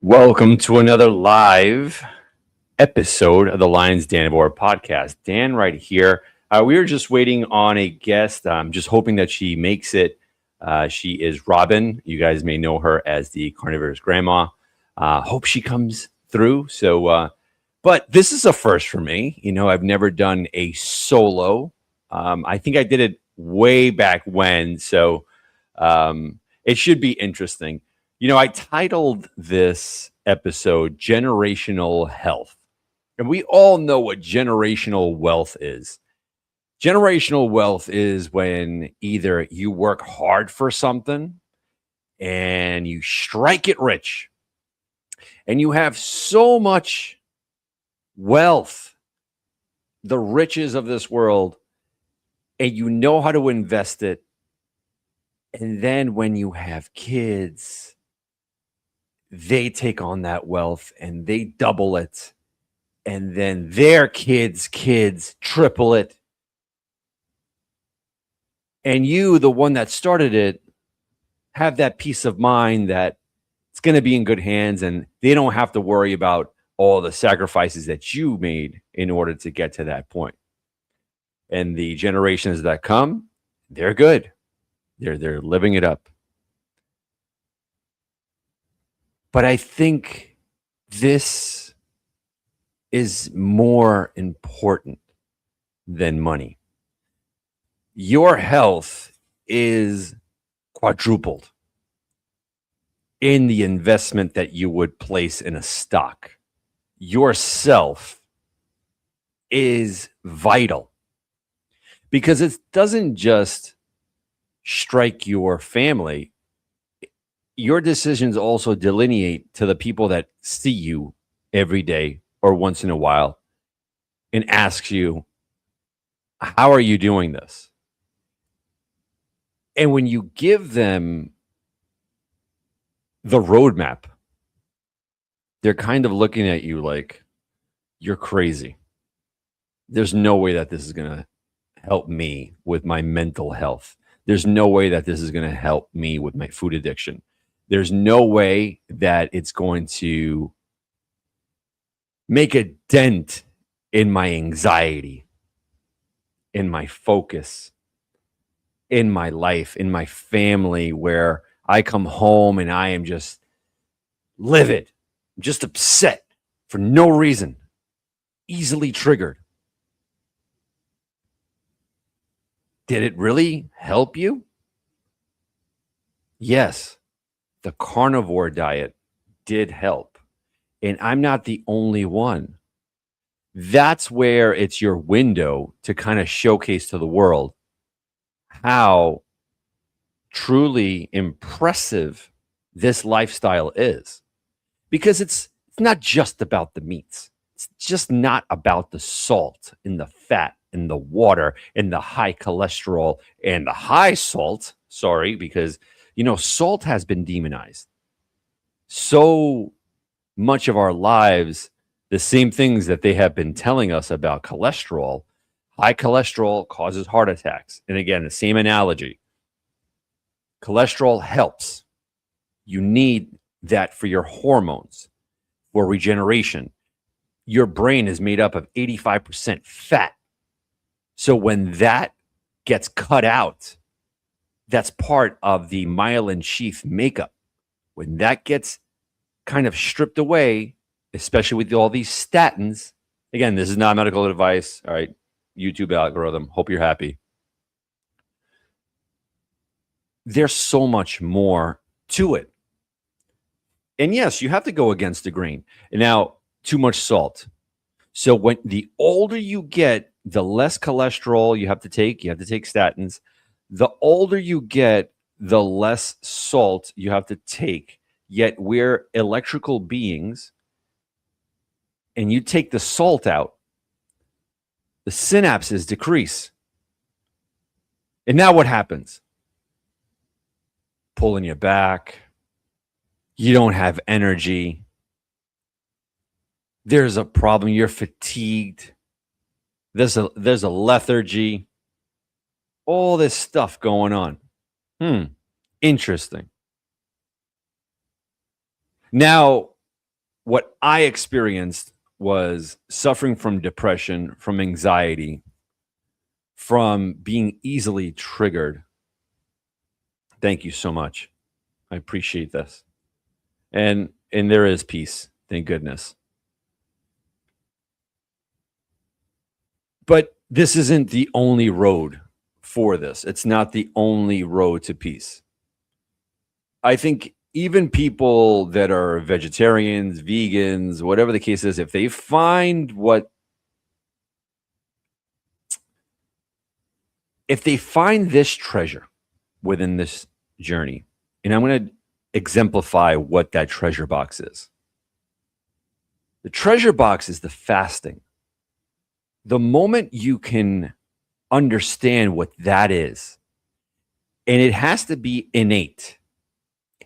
Welcome to another live episode of the Lions Dan Board podcast. Dan, right here. We are just waiting on a guest. I'm just hoping that she makes it. She is Robyn. You guys may know her as the carnivorous grandma. Hope she comes through. But this is a first for me. I've never done a solo. I think I did it way back when. It should be interesting. I titled this episode Generational Health. And we all know what generational wealth is. Generational wealth is when either you work hard for something and you strike it rich and you have so much wealth, the riches of this world, and you know how to invest it. And then when you have kids, they take on that wealth and they double it. And then their kids' triple it. And you, the one that started it, have that peace of mind that it's going to be in good hands and they don't have to worry about all the sacrifices that you made in order to get to that point. And the generations that come, they're good. They're living it up. But I think this is more important than money. Your health is quadrupled in the investment that you would place in a stock. Yourself is vital because it doesn't just strike your family. Your decisions also delineate to the people that see you every day or once in a while and ask you, how are you doing this? And when you give them the roadmap, they're kind of looking at you like, you're crazy. There's no way that this is going to help me with my mental health. There's no way that this is going to help me with my food addiction. There's no way that it's going to make a dent in my anxiety, in my focus, in my life, in my family, where I come home and I am just livid, just upset for no reason, easily triggered. Did it really help you? Yes. The carnivore diet did help. And I'm not the only one. That's where it's your window to kind of showcase to the world how truly impressive this lifestyle is. Because it's not just about the meats. It's just not about the salt and the fat and the water and the high cholesterol and the high salt. Sorry, because salt has been demonized. So much of our lives, the same things that they have been telling us about cholesterol, high cholesterol causes heart attacks. And again, the same analogy. Cholesterol helps. You need that for your hormones, for regeneration. Your brain is made up of 85% fat. So when that gets cut out, that's part of the myelin sheath makeup. When that gets kind of stripped away, especially with all these statins, again, this is not medical advice. All right, YouTube algorithm. Hope you're happy. There's so much more to it. And yes, you have to go against the grain. And now, too much salt. So when the older you get, the less cholesterol you have to take. You have to take statins. The older you get, the less salt you have to take. Yet we're electrical beings, and you take the salt out, the synapses decrease. And now what happens? Pulling you back. You don't have energy. There's a problem. You're fatigued. There's a lethargy. All this stuff going on. Interesting. Now, what I experienced was suffering from depression, from anxiety, from being easily triggered. Thank you so much. I appreciate this. And there is peace, thank goodness. But this isn't the only road for this. It's not the only road to peace. I think even people that are vegetarians, vegans, whatever the case is, if they find this treasure within this journey, and I'm going to exemplify what that treasure box is. The treasure box is the fasting. The moment you can understand what that is, and it has to be innate.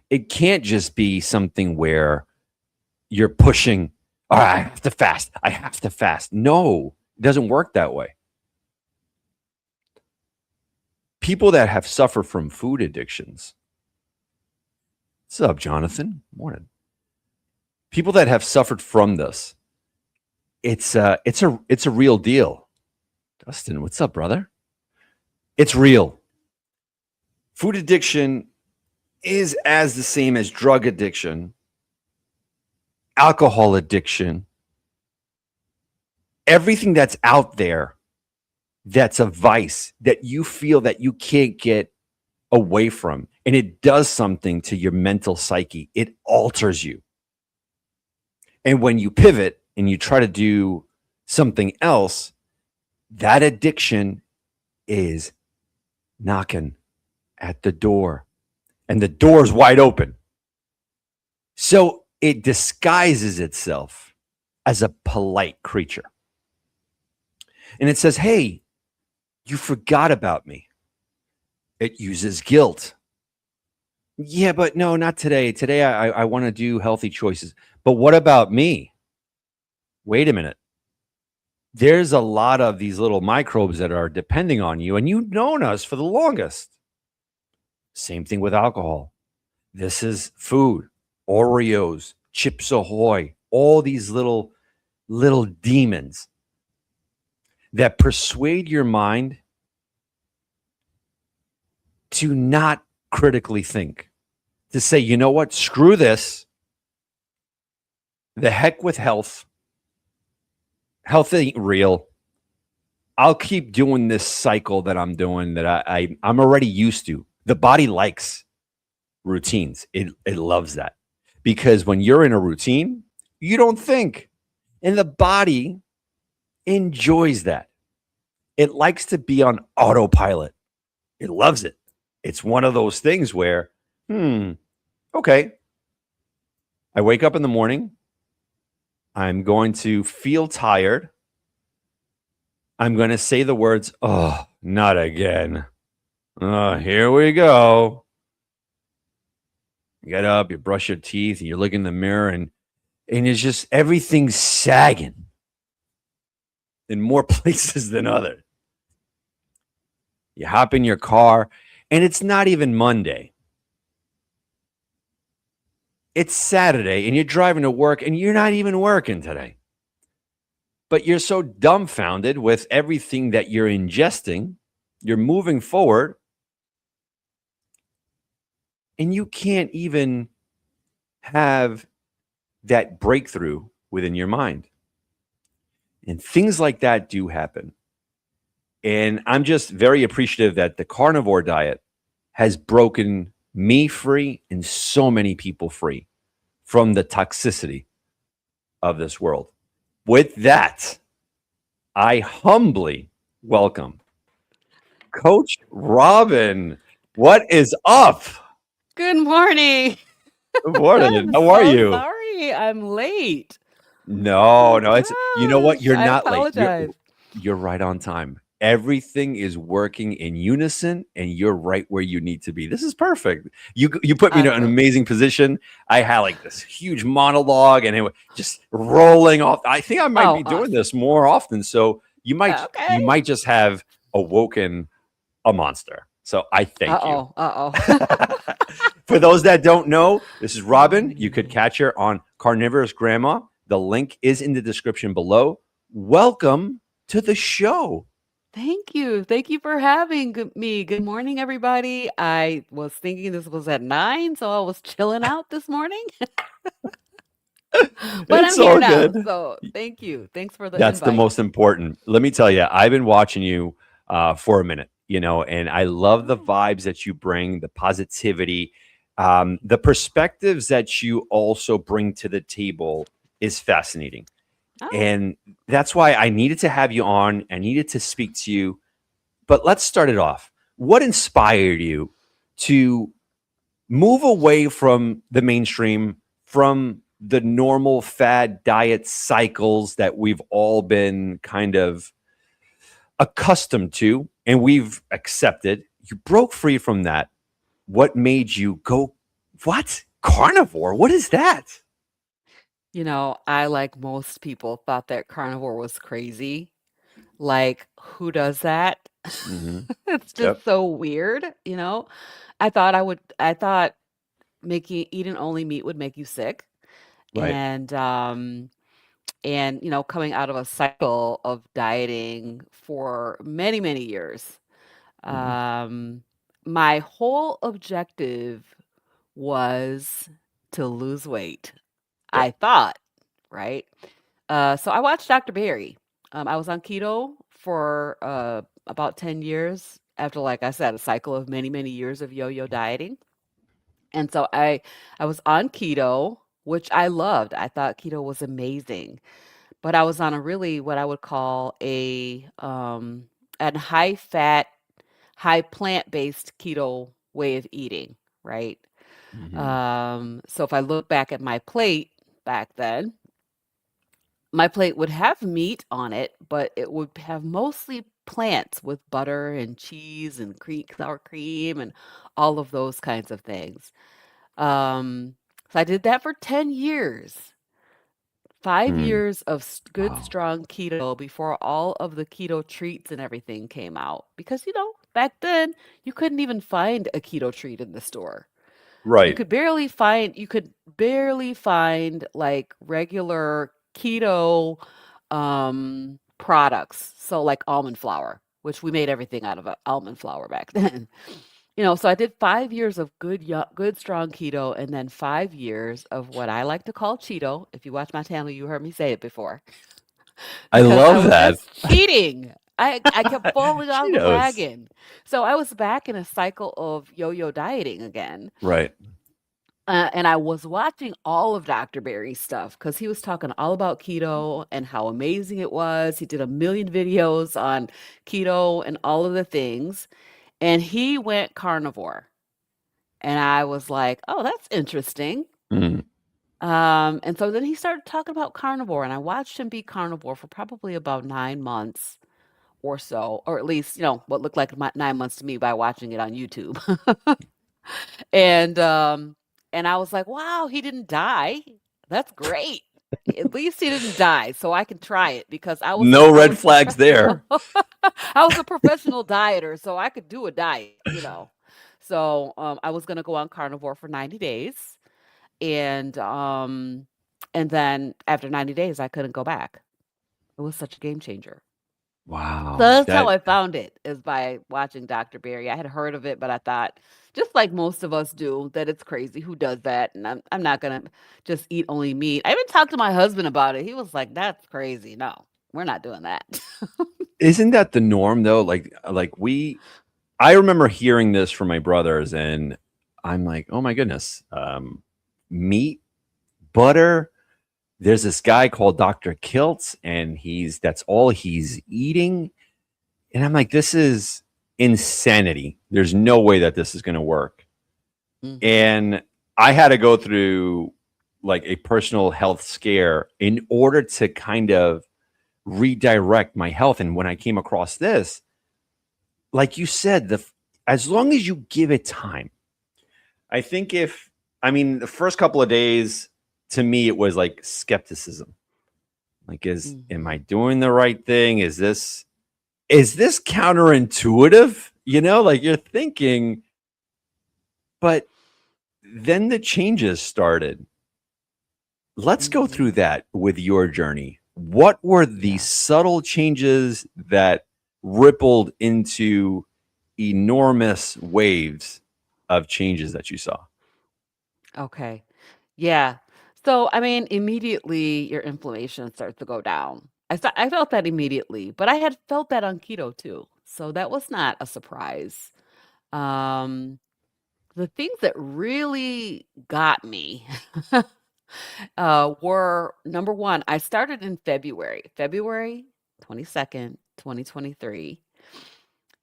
It can't just be something where you're pushing, all right, I have to fast. I have to fast. No, it doesn't work that way. People that have suffered from food addictions. What's up, Jonathan? Morning. People that have suffered from this, it's a real deal. Dustin, what's up, brother? It's real. Food addiction is as the same as drug addiction, alcohol addiction, everything that's out there that's a vice that you feel that you can't get away from. And it does something to your mental psyche. It alters you. And when you pivot and you try to do something else, that addiction is knocking at the door. And the door is wide open. So it disguises itself as a polite creature. And it says, hey, you forgot about me. It uses guilt. Yeah, but no, not today. Today, I want to do healthy choices. But what about me? Wait a minute. There's a lot of these little microbes that are depending on you, and you've known us for the longest. Same thing with alcohol. This is food, Oreos, Chips Ahoy, all these little demons that persuade your mind to not critically think, to say, you know what, screw this. The heck with health. Health ain't real. I'll keep doing this cycle that I'm doing that I'm already used to. The body likes routines. It loves that. Because when you're in a routine, you don't think. And the body enjoys that. It likes to be on autopilot. It loves it. It's one of those things where, okay. I wake up in the morning. I'm going to feel tired. I'm going to say the words, oh, not again. Here we go. You get up, you brush your teeth, and you look in the mirror, and it's just everything's sagging in more places than others. You hop in your car, and it's not even Monday. It's Saturday, and you're driving to work, and you're not even working today. But you're so dumbfounded with everything that you're ingesting, you're moving forward, and you can't even have that breakthrough within your mind. And things like that do happen. And I'm just very appreciative that the carnivore diet has broken me free and so many people free from the toxicity of this world. With that, I humbly welcome Coach Robyn. What is up? Good morning. Good morning. How are you? Sorry, I'm late. No, it's, you know what? You're not apologize. late. You're right on time. Everything is working in unison, and you're right where you need to be. This is perfect. You put me in an amazing position. I had like this huge monologue, and it was just rolling off. I think I might be doing this more often. So you might just have awoken a monster. So I thank you. For those that don't know, this is Robyn. You could catch her on Carnivorous Grandma. The link is in the description below. Welcome to the show. Thank you. Thank you for having me. Good morning, everybody. I was thinking this was at 9, so I was chilling out this morning, but I'm It's here all now. good. So thank you. Thanks for the That's the invite. most important. Let me tell you, I've been watching you for a minute, and I love the Oh, vibes that you bring, the positivity, the perspectives that you also bring to the table is fascinating. oh, And that's why I needed to have you on. I needed to speak to you. But let's start it off. What inspired you to move away from the mainstream, from the normal fad diet cycles that we've all been kind of accustomed to and we've accepted? You broke free from that. What made you go, what? Carnivore? What is that? I, like most people, thought that carnivore was crazy. Like, who does that? Hmm. It's just Yep. so weird. I thought making eating only meat would make you sick. Right. And coming out of a cycle of dieting for many, many years. Hmm. Um, my whole objective was to lose weight. Yep. I thought, right? So I watched Dr. Berry. I was on keto for about 10 years after, like I said, a cycle of many, many years of yo-yo dieting. And so I was on keto, which I loved. I thought keto was amazing. But I was on a really what I would call a high fat, high plant-based keto way of eating, right? Hmm. So if I look back at my plate back then, my plate would have meat on it, but it would have mostly plants with butter and cheese and sour cream and all of those kinds of things. Um, so I did that for 10 years. 5 Mm. years of good, Wow. strong keto before all of the keto treats and everything came out. Because, back then, you couldn't even find a keto treat in the store. Right. You could barely find like regular keto products. So like almond flour, which we made everything out of almond flour back then. So I did 5 years of good strong keto and then 5 years of what I like to call Cheeto. If you watch my channel, you heard me say it before I because I love was that. just cheating. I kept falling off the Cheetos. wagon. So I was back in a cycle of yo-yo dieting again. Right. And I was watching all of Dr. Barry's stuff because he was talking all about keto and how amazing it was. He did a million videos on keto and all of the things. And he went carnivore. And I was like, oh, that's interesting. Mm. And so then he started talking about carnivore, and I watched him be carnivore for probably about 9 months or so, or at least, what looked like 9 months to me by watching it on YouTube. And I was like, wow, he didn't die. That's great. At least he didn't die, so I can try it because No I red was flags professional. there. I was a professional dieter, so I could do a diet. So I was gonna go on carnivore for 90 days, and then after 90 days, I couldn't go back. It was such a game changer. So Wow. that's how That I found it, is by watching Dr. Berry. I had heard of it, but I thought, just like most of us do, that it's crazy. Who does that? And I'm not gonna just eat only meat. I even talked to my husband about it. He was like, "That's crazy. No, we're not doing that." isn't that the norm though? I remember hearing this from my brothers and I'm like, "Oh my goodness. Meat, butter, there's this guy called Dr. Kiltz and that's all he's eating." And I'm like, "This is insanity. There's no way that this is going to work." Hmm. And I had to go through like a personal health scare in order to kind of redirect my health. And when I came across this, like you said, as long as you give it time, I think the first couple of days to me, it was like skepticism. Like, am I Hmm. doing the right thing? Is this counterintuitive? Like you're thinking, but then the changes started. let's go Mhm. through that with your journey. What were the Yeah. subtle changes that rippled into enormous waves of changes that you saw? Okay. Yeah. So, I mean, immediately your inflammation starts to go down. I felt that immediately, but I had felt that on keto too. So that was not a surprise. Um, the things that really got me were number one, I started in February 22nd, 2023.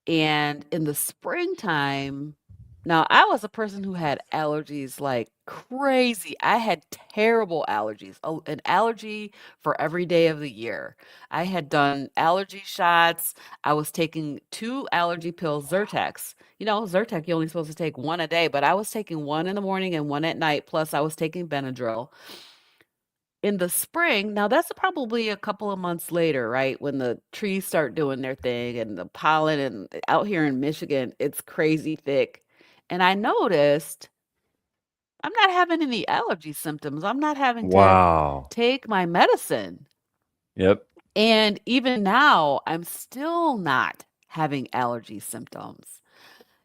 And in the springtime, now I was a person who had allergies like crazy. I had terrible allergies, an allergy for every day of the year. I had done allergy shots. I was taking 2 allergy pills, Zyrtex. Zyrtec, you're only supposed to take one a day, but I was taking one in the morning and one at night. Plus, I was taking Benadryl in the spring. Now that's probably a couple of months later, right? When the trees start doing their thing and the pollen and out here in Michigan, it's crazy thick. And I noticed I'm not having any allergy symptoms. I'm not having to Wow. take my medicine. Yep. And even now, I'm still not having allergy symptoms.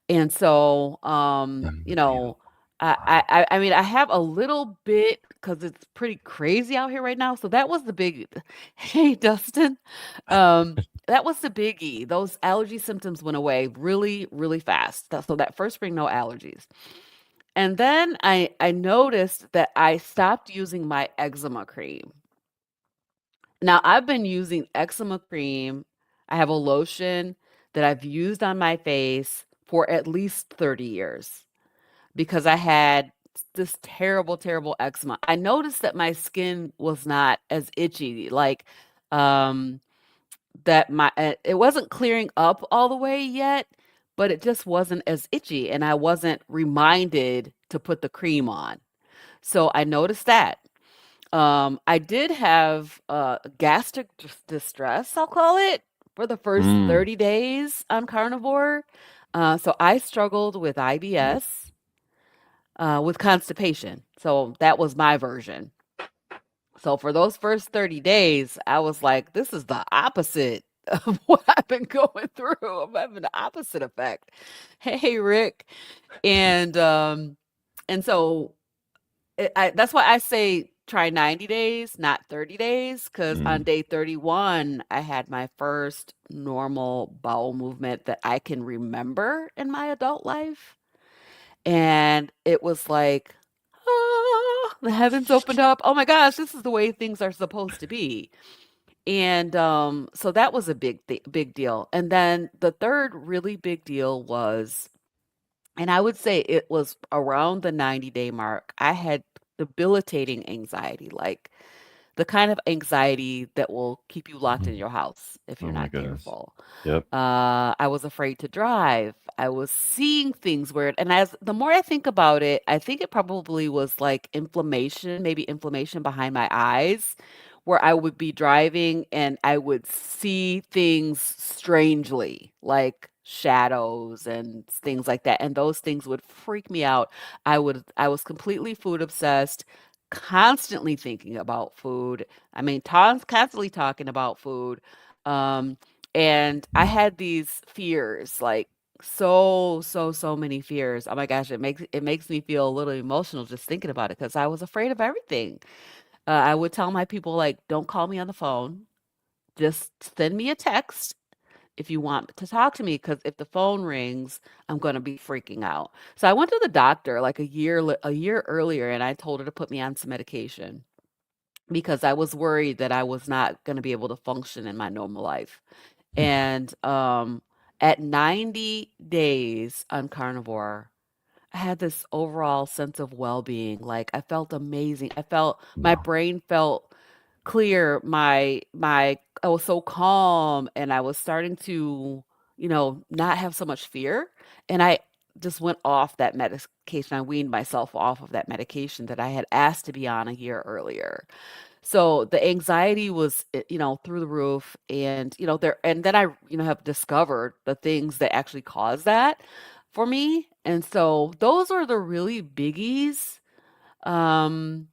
And so, Unbelievable. I mean, I have a little bit because it's pretty crazy out here right now. So that was the big, hey, Dustin, that was the biggie. Those allergy symptoms went away really, really fast. So that first spring, no allergies. And then I noticed that I stopped using my eczema cream. Now I've been using eczema cream. I have a lotion that I've used on my face for at least 30 years because I had this terrible, terrible eczema. I noticed that my skin was not as itchy, like um that my it wasn't clearing up all the way yet, but it just wasn't as itchy and I wasn't reminded to put the cream on. So I noticed that. I did have gastric distress, I'll call it, for the first Mm. 30 days on carnivore. So I struggled with IBS, with constipation. So that was my version. So for those first 30 days, I was like, this is the opposite of what I've been going through. I'm having the opposite effect. Hey, Rick. And um, and so that's why I say try 90 days, not 30 days, because on Mm. day 31, I had my first normal bowel movement that I can remember in my adult life. And it was like, the heavens opened up. Oh my gosh, this is the way things are supposed to be. And so that was a big deal. And then the third really big deal was, and I would say it was around the 90-day mark, I had debilitating anxiety, like the kind of anxiety that will keep you locked in Mhm. your house if Oh you're my not goodness. careful. Yep. I was afraid to drive. I was seeing things weird. And as the more I think about it, I think it probably was like inflammation, maybe inflammation behind my eyes, where I would be driving and I would see things strangely, like shadows and things like that. And those things would freak me out. I was completely food obsessed, constantly thinking about food. I mean, constantly talking about food. Um, and I had these fears, like so many fears. Oh my gosh, it makes me feel a little emotional just thinking about it because I was afraid of everything. I would tell my people like, don't call me on the phone. Just send me a text if you want to talk to me because if the phone rings, I'm going to be freaking out. So I went to the doctor like a year earlier and I told her to put me on some medication because I was worried that I was not going to be able to function in my normal life. And at 90 days on carnivore, I had this overall sense of well-being. Like I felt amazing. I felt my Wow. brain felt clear. My I was so calm and I was starting to, not have so much fear. And I just went off that medication. I weaned myself off of that medication that I had asked to be on a year earlier. So the anxiety was, through the roof and, and then I, have discovered the things that actually cause that for me. And so those are the really biggies. Um,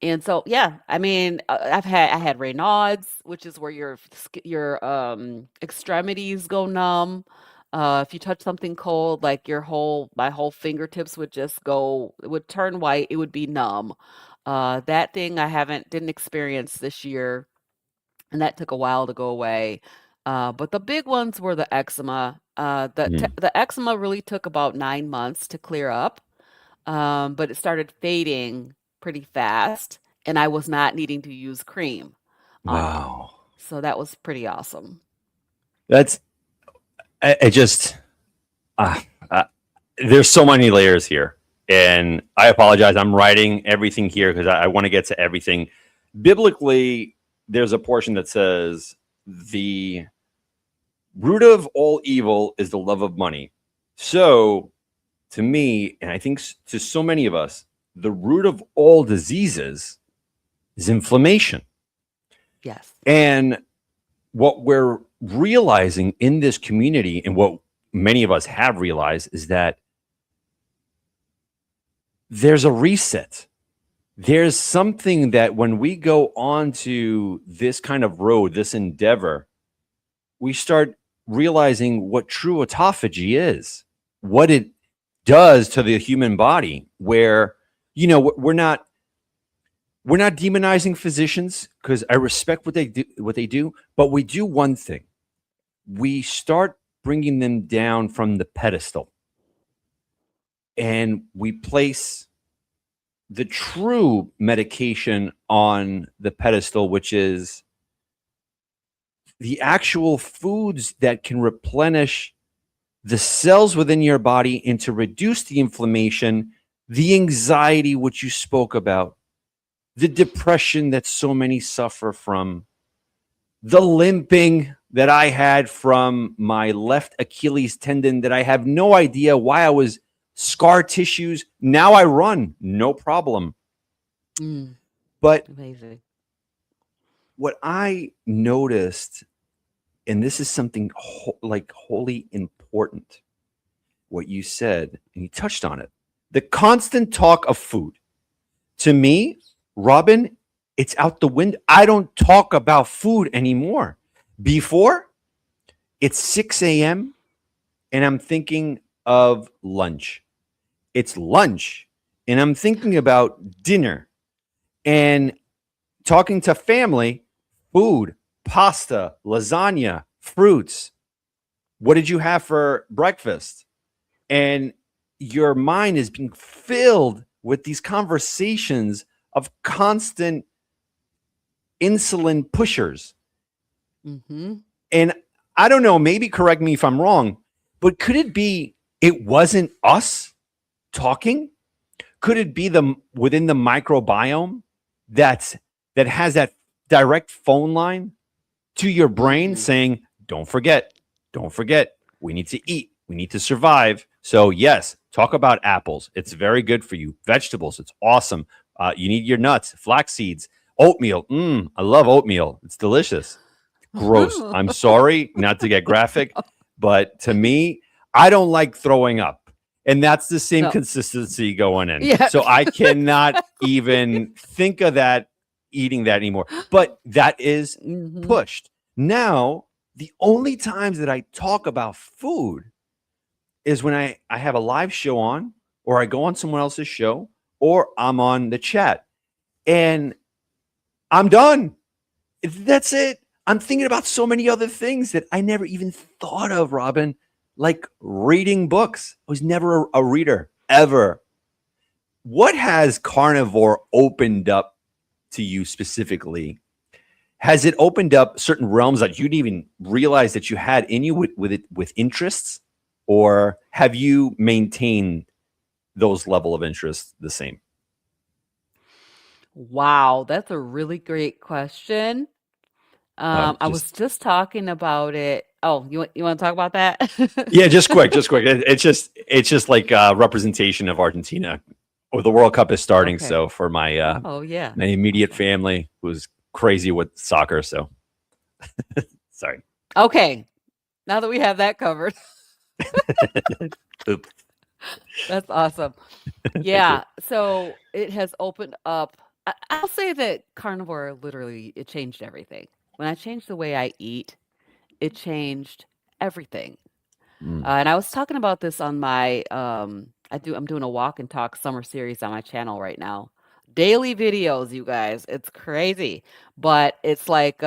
And so, yeah, I mean, I had Raynaud's, which is where your extremities go numb. If you touch something cold, like my whole fingertips would just go, it would turn white, it would be numb. That thing I haven't didn't experience this year, and that took a while to go away. But the big ones were the eczema. Mm. The eczema really took about 9 months to clear up, but it started fading pretty fast, and I was not needing to use cream on it. Wow. So that was pretty awesome. That's I just uh, uh, there's so many layers here, and I apologize. I'm writing everything here because I want to get to everything. Biblically, there's a portion that says the root of all evil is the love of money. So, to me, and I think to so many of us, the root of all diseases is inflammation. Yes. And what we're realizing in this community, and what many of us have realized, is that there's a reset. There's something that when we go on to this kind of road, this endeavor, we start realizing what true autophagy is, what it does to the human body, where, we're not demonizing physicians, because I respect what they do, but we do one thing. We start bringing them down from the pedestal, and we place the true medication on the pedestal, which is the actual foods that can replenish the cells within your body and to reduce the inflammation, the anxiety, which you spoke about, the depression that so many suffer from, the limping that I had from my left Achilles tendon that I have no idea why I was scar tissues. Now I run, no problem. Mm, But amazing. what I noticed, and this is something wholly important, what you said, and you touched on it, the constant talk of food. To me, Robyn, it's out the window. I don't talk about food anymore. Before, it's 6 a.m. and I'm thinking of lunch. It's lunch and I'm thinking about dinner and talking to family, food, pasta, lasagna, fruits. What did you have for breakfast? And your mind is being filled with these conversations of constant insulin pushers. Mm-hmm. And I don't know, maybe correct me if I'm wrong, but could it be it wasn't us talking? Could it be the within the microbiome that's that has that direct phone line to your brain Mm-hmm. saying, don't forget, we need to eat, we need to survive. So, yes, talk about apples. It's very good for you. Vegetables, it's awesome. You need your nuts, flax seeds, oatmeal. I love oatmeal. It's delicious. Gross. I'm sorry not to get graphic, but to me, I don't like throwing up. And that's the same No. consistency going in. Yeah. So I cannot even think of that eating that anymore. But that is Mm-hmm. pushed. Now, the only times that I talk about food is when I have a live show on, or I go on someone else's show, or I'm on the chat. And I'm done. That's it. I'm thinking about so many other things that I never even thought of, Robyn, like reading books. I was never a reader, ever. What has carnivore opened up to you specifically? Has it opened up certain realms that you didn't even realize that you had in you with interests? Or have you maintained those level of interests the same? Wow, that's a really great question. I Just was just talking about it. Oh, you want to talk about that? Yeah, just quick. It's just like representation of Argentina. Or the World Cup is starting, Okay. so for Oh, yeah. my immediate Okay. family who's crazy with soccer, so sorry. Okay. Now that we have that covered, Oops. that's awesome. Thank you. Yeah. So it has opened up. I'll say that carnivore literally it changed everything. When I changed the way I eat, it changed everything. Mm. And I was talking about this on my I'm doing a walk and talk summer series on my channel right now. Daily videos, you guys. It's crazy. But it's like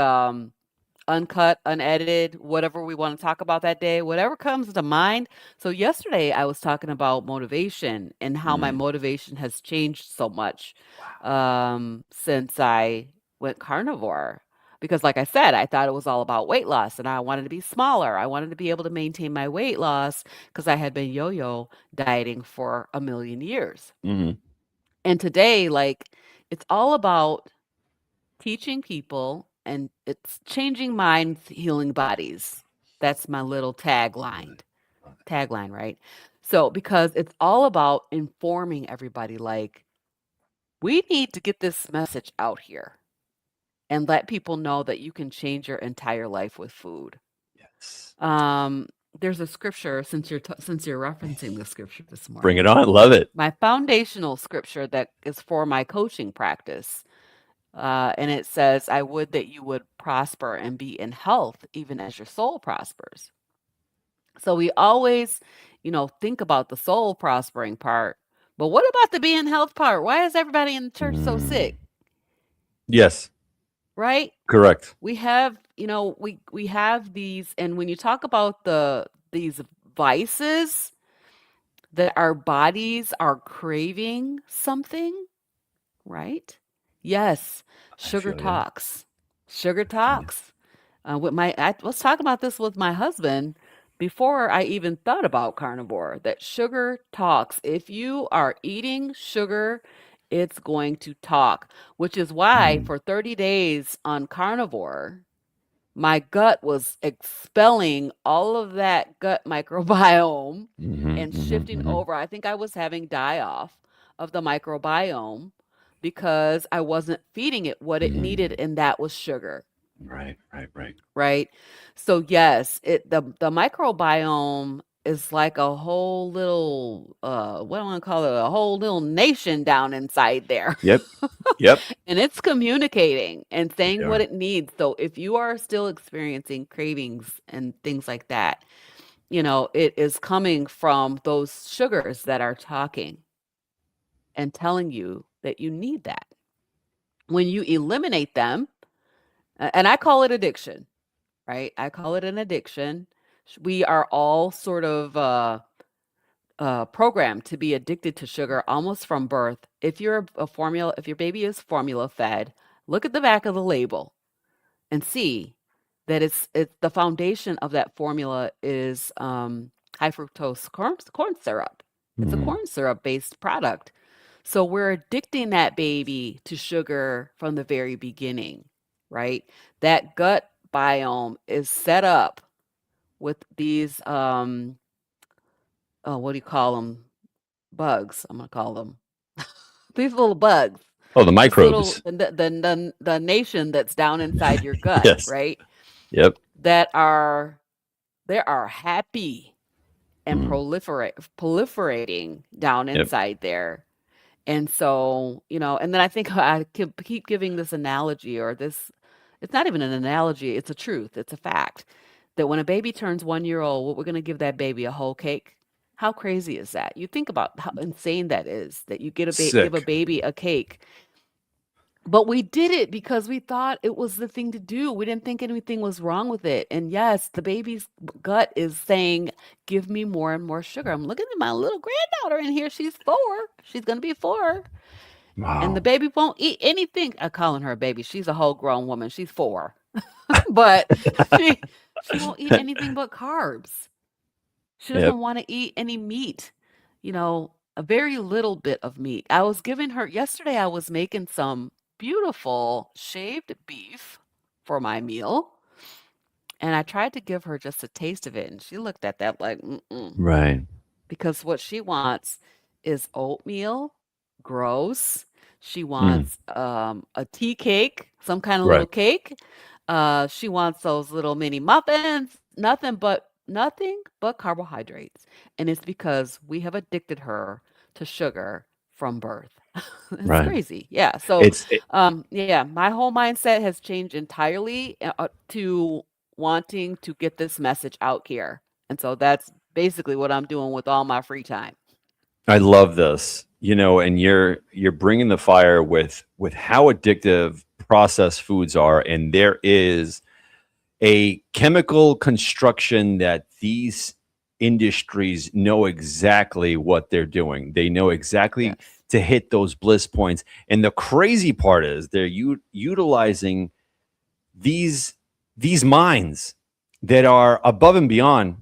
uncut, unedited, whatever we want to talk about that day, whatever comes to mind. So yesterday I was talking about motivation and how my Mm. motivation has changed so much Wow. since I went carnivore. Because like I said, I thought it was all about weight loss and I wanted to be smaller. I wanted to be able to maintain my weight loss because I had been yo-yo dieting for a million years. Mhm. And today, like, it's all about teaching people and it's changing minds, healing bodies. That's my little Love tagline. it. Love it. Tagline, right? So, because it's all about informing everybody, like, we need to get this message out here and let people know that you can change your entire life with food. Yes. Um, there's a scripture since you're referencing the scripture this Bring it morning. on. Love it. My foundational scripture that is for my coaching practice. And it says, I would that you would prosper and be in health, even as your soul prospers. So we always, think about the soul prospering part. But what about the be in health part? Why is everybody in the church so Mm. sick? Yes. Right? Correct. We have, we have these, and when you talk about these vices that our bodies are craving something, right? Yes, I sugar feel you. talks. Sugar I feel you. talks. I was talking about this with my husband before I even thought about carnivore, that sugar talks. If you are eating sugar, it's going to talk, which is why Mm. for 30 days on carnivore, my gut was expelling all of that gut microbiome Mhm, and mhm, shifting mhm. over. I think I was having die off of the microbiome because I wasn't feeding it what it needed, Mm. and that was sugar, Right, right, right. right? So yes, the microbiome is like a whole little what do I want to call it? A whole little nation down inside there. Yep. Yep. And it's communicating and They saying what are. it needs. So if you are still experiencing cravings and things like that, it is coming from those sugars that are talking and telling you that you need that. When you eliminate them, and I call it addiction, right? I call it an addiction. We are all sort of programmed to be addicted to sugar almost from birth. If your baby is formula fed, look at the back of the label and see that it's the foundation of that formula is high fructose corn syrup. It's a Mhm. corn syrup based product. So we're addicting that baby to sugar from the very beginning, right? That gut biome is set up with these oh, what do you call them? Bugs, I'm gonna call them. These little bugs. Oh, the This little microbes. the nation that's down inside your gut, Yes. right? Yep. That are they are happy and Mhm. proliferating down Yep. inside there. And so, and then I think I keep giving this analogy or this, it's not even an analogy, it's a truth, it's a fact that when a baby turns 1 year old, what we're going to give that baby a whole cake. How crazy is that? You think about how insane that is that you give a Sick. baby a cake. But we did it because we thought it was the thing to do. We didn't think anything was wrong with it. And yes, the baby's gut is saying, give me more and more sugar. I'm looking at my little granddaughter in here. She's 4. She's going to be 4. And the Wow. baby won't eat anything. I'm calling her a baby. She's a whole grown woman. She's 4. But she she won't eat anything but carbs. She Yep. doesn't want to eat any meat. A very little bit of meat. I was giving her yesterday I was making some beautiful shaved beef for my meal, and I tried to give her just a taste of it, and she looked at that like, mm-mm. Right. Because what she wants is oatmeal, gross. She Mm. wants a tea cake, some kind of little Right. cake. She wants those little mini muffins, nothing but carbohydrates. And it's because we have addicted her to sugar from birth. It's Right. crazy. Yeah. So, It's it, yeah, my whole mindset has changed entirely to wanting to get this message out here. And so that's basically what I'm doing with all my free time. I love this. And you're bringing the fire with how addictive processed foods are, and there is a chemical construction that these industries know exactly what they're doing. They know exactly Yes. to hit those bliss points. And the crazy part is they're utilizing these these minds that are above and beyond,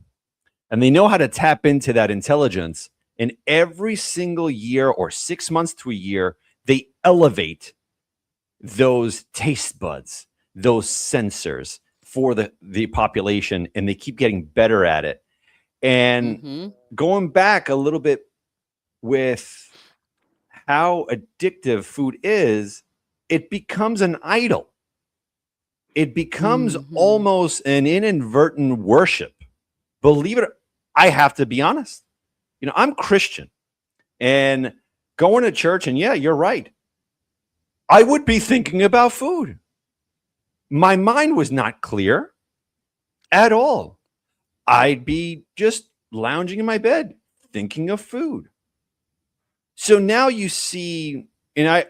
and they know how to tap into that intelligence. And every single year or 6 months to a year, they elevate those taste buds, those sensors for the population, and they keep getting better at it. And Mhm. going back a little bit with how addictive food is, it becomes an idol. It becomes Mhm. almost an inadvertent worship. Believe it, I have to be honest. I'm Christian and going to church, and yeah, you're right. I would be thinking about food. My mind was not clear at all. I'd be just lounging in my bed thinking of food. So now you see, and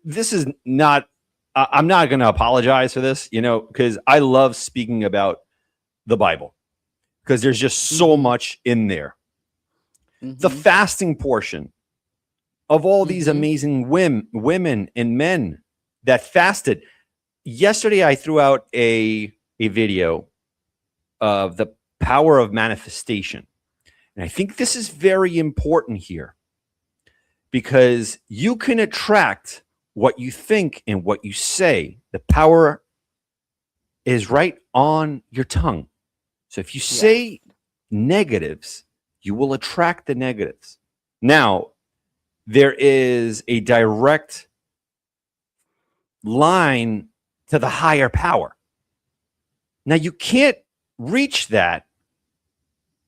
this is not, I'm not going to apologize for this, because I love speaking about the Bible because there's just so Mhm. much in there. The Mhm. fasting portion of all these Mhm. amazing women and men that fasted. Yesterday, I threw out a video of the power of manifestation. And I think this is very important here because you can attract what you think and what you say. The power is right on your tongue. So if you Yes. say negatives, you will attract the negatives. Now, there is a direct line to the higher power. Now, you can't reach that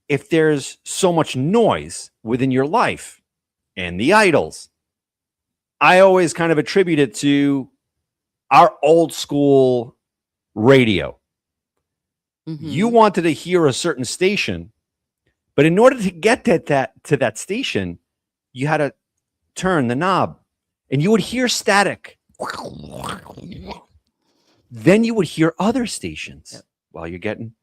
if there's so much noise within your life and the idols. I always kind of attribute it to our old school radio. You Mhm. wanted to hear a certain station, but in order to get to that station, you had to turn the knob and you would hear static. Then you would hear other stations Yep. while you're getting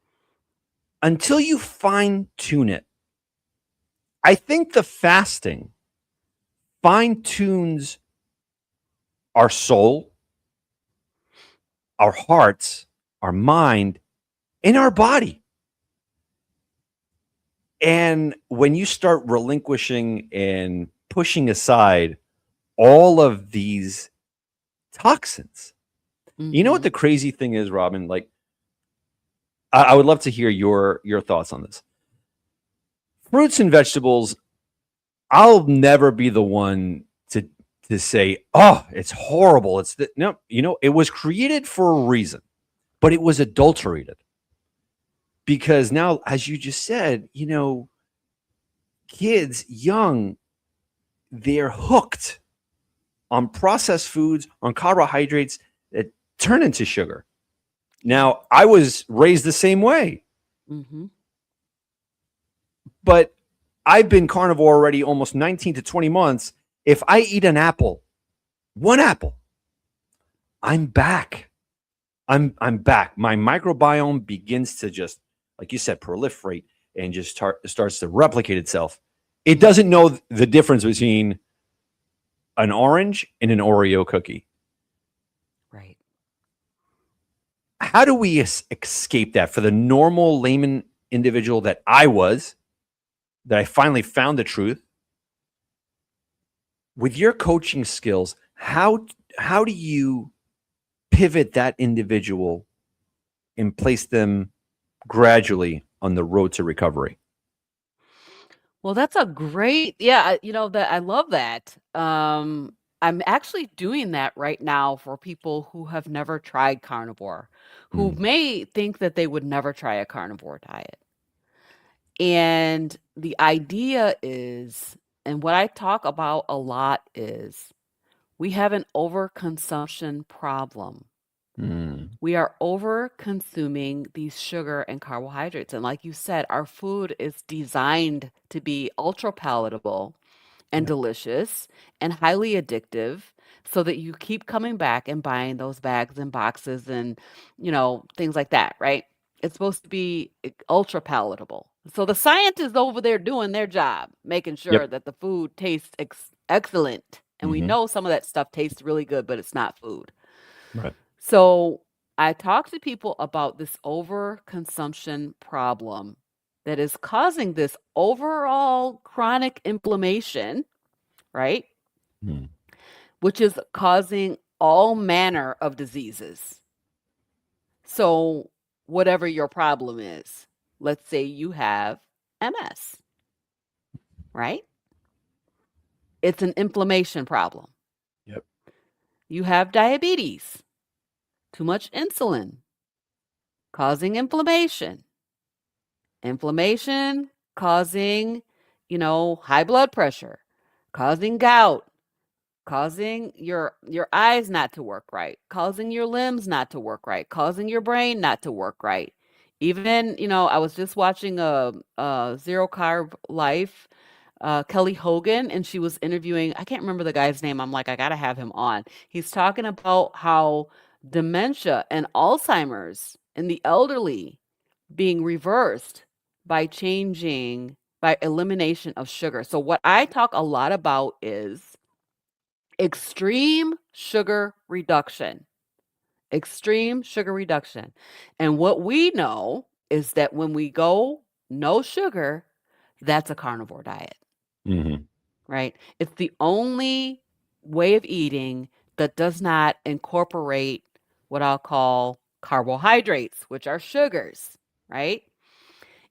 until you fine tune it. I think the fasting fine tunes our soul, our hearts, our mind, and our body. And when you start relinquishing and pushing aside all of these toxins, you know what Mhm. the crazy thing is, Robyn? Like, I would love to hear your thoughts on this. Fruits and vegetables, I'll never be the one to say, "Oh, it's horrible." No, it was created for a reason, but it was adulterated because now, as you just said, kids young, they're hooked on processed foods, on carbohydrates that turn into sugar. Yeah. Now, I was raised the same way, Mhm. but I've been carnivore already almost 19 to 20 months. If I eat an apple, one apple, I'm back. I'm back. My microbiome begins to just, like you said, proliferate and just starts to replicate itself. It doesn't Mhm. know the difference between an orange and an Oreo cookie. Right. How do we escape that for the normal layman individual that I was, that I finally found the truth? With your coaching skills, how do you pivot that individual and place them gradually on the road to recovery? Well, that's a great yeah, that I love that. I'm actually doing that right now for people who have never tried carnivore, who Mm, may think that they would never try a carnivore diet. And the idea is And what I talk about a lot is we have an overconsumption problem. Mm. We are over consuming these sugar and carbohydrates. And like you said, our food is designed to be ultra palatable and Yep. delicious and highly addictive so that you keep coming back and buying those bags and boxes and, things like that, right? It's supposed to be ultra palatable. So the scientists over there doing their job, making sure Yep. that the food tastes excellent. And we Hmm. know some of that stuff tastes really good, but it's not food. Right. So I talk to people about this overconsumption problem that is causing this overall chronic inflammation, right? Mm. Which is causing all manner of diseases. So, whatever your problem is, let's say you have MS, right? It's an inflammation problem. Yep. You have diabetes, too much insulin, causing inflammation. Inflammation causing, high blood pressure, causing gout, causing your eyes not to work right, causing your limbs not to work right, causing your brain not to work right. Even, I was just watching a Zero Carb Life, Kelly Hogan, and she was interviewing, I can't remember the guy's name. I'm like, I gotta have him on. He's talking about how dementia and Alzheimer's in the elderly being reversed by elimination of sugar. So what I talk a lot about is extreme sugar reduction. Extreme sugar reduction. And what we know is that when we go no sugar, that's a carnivore diet, Hmm. right? It's the only way of eating that does not incorporate what I'll call carbohydrates, which are sugars, right?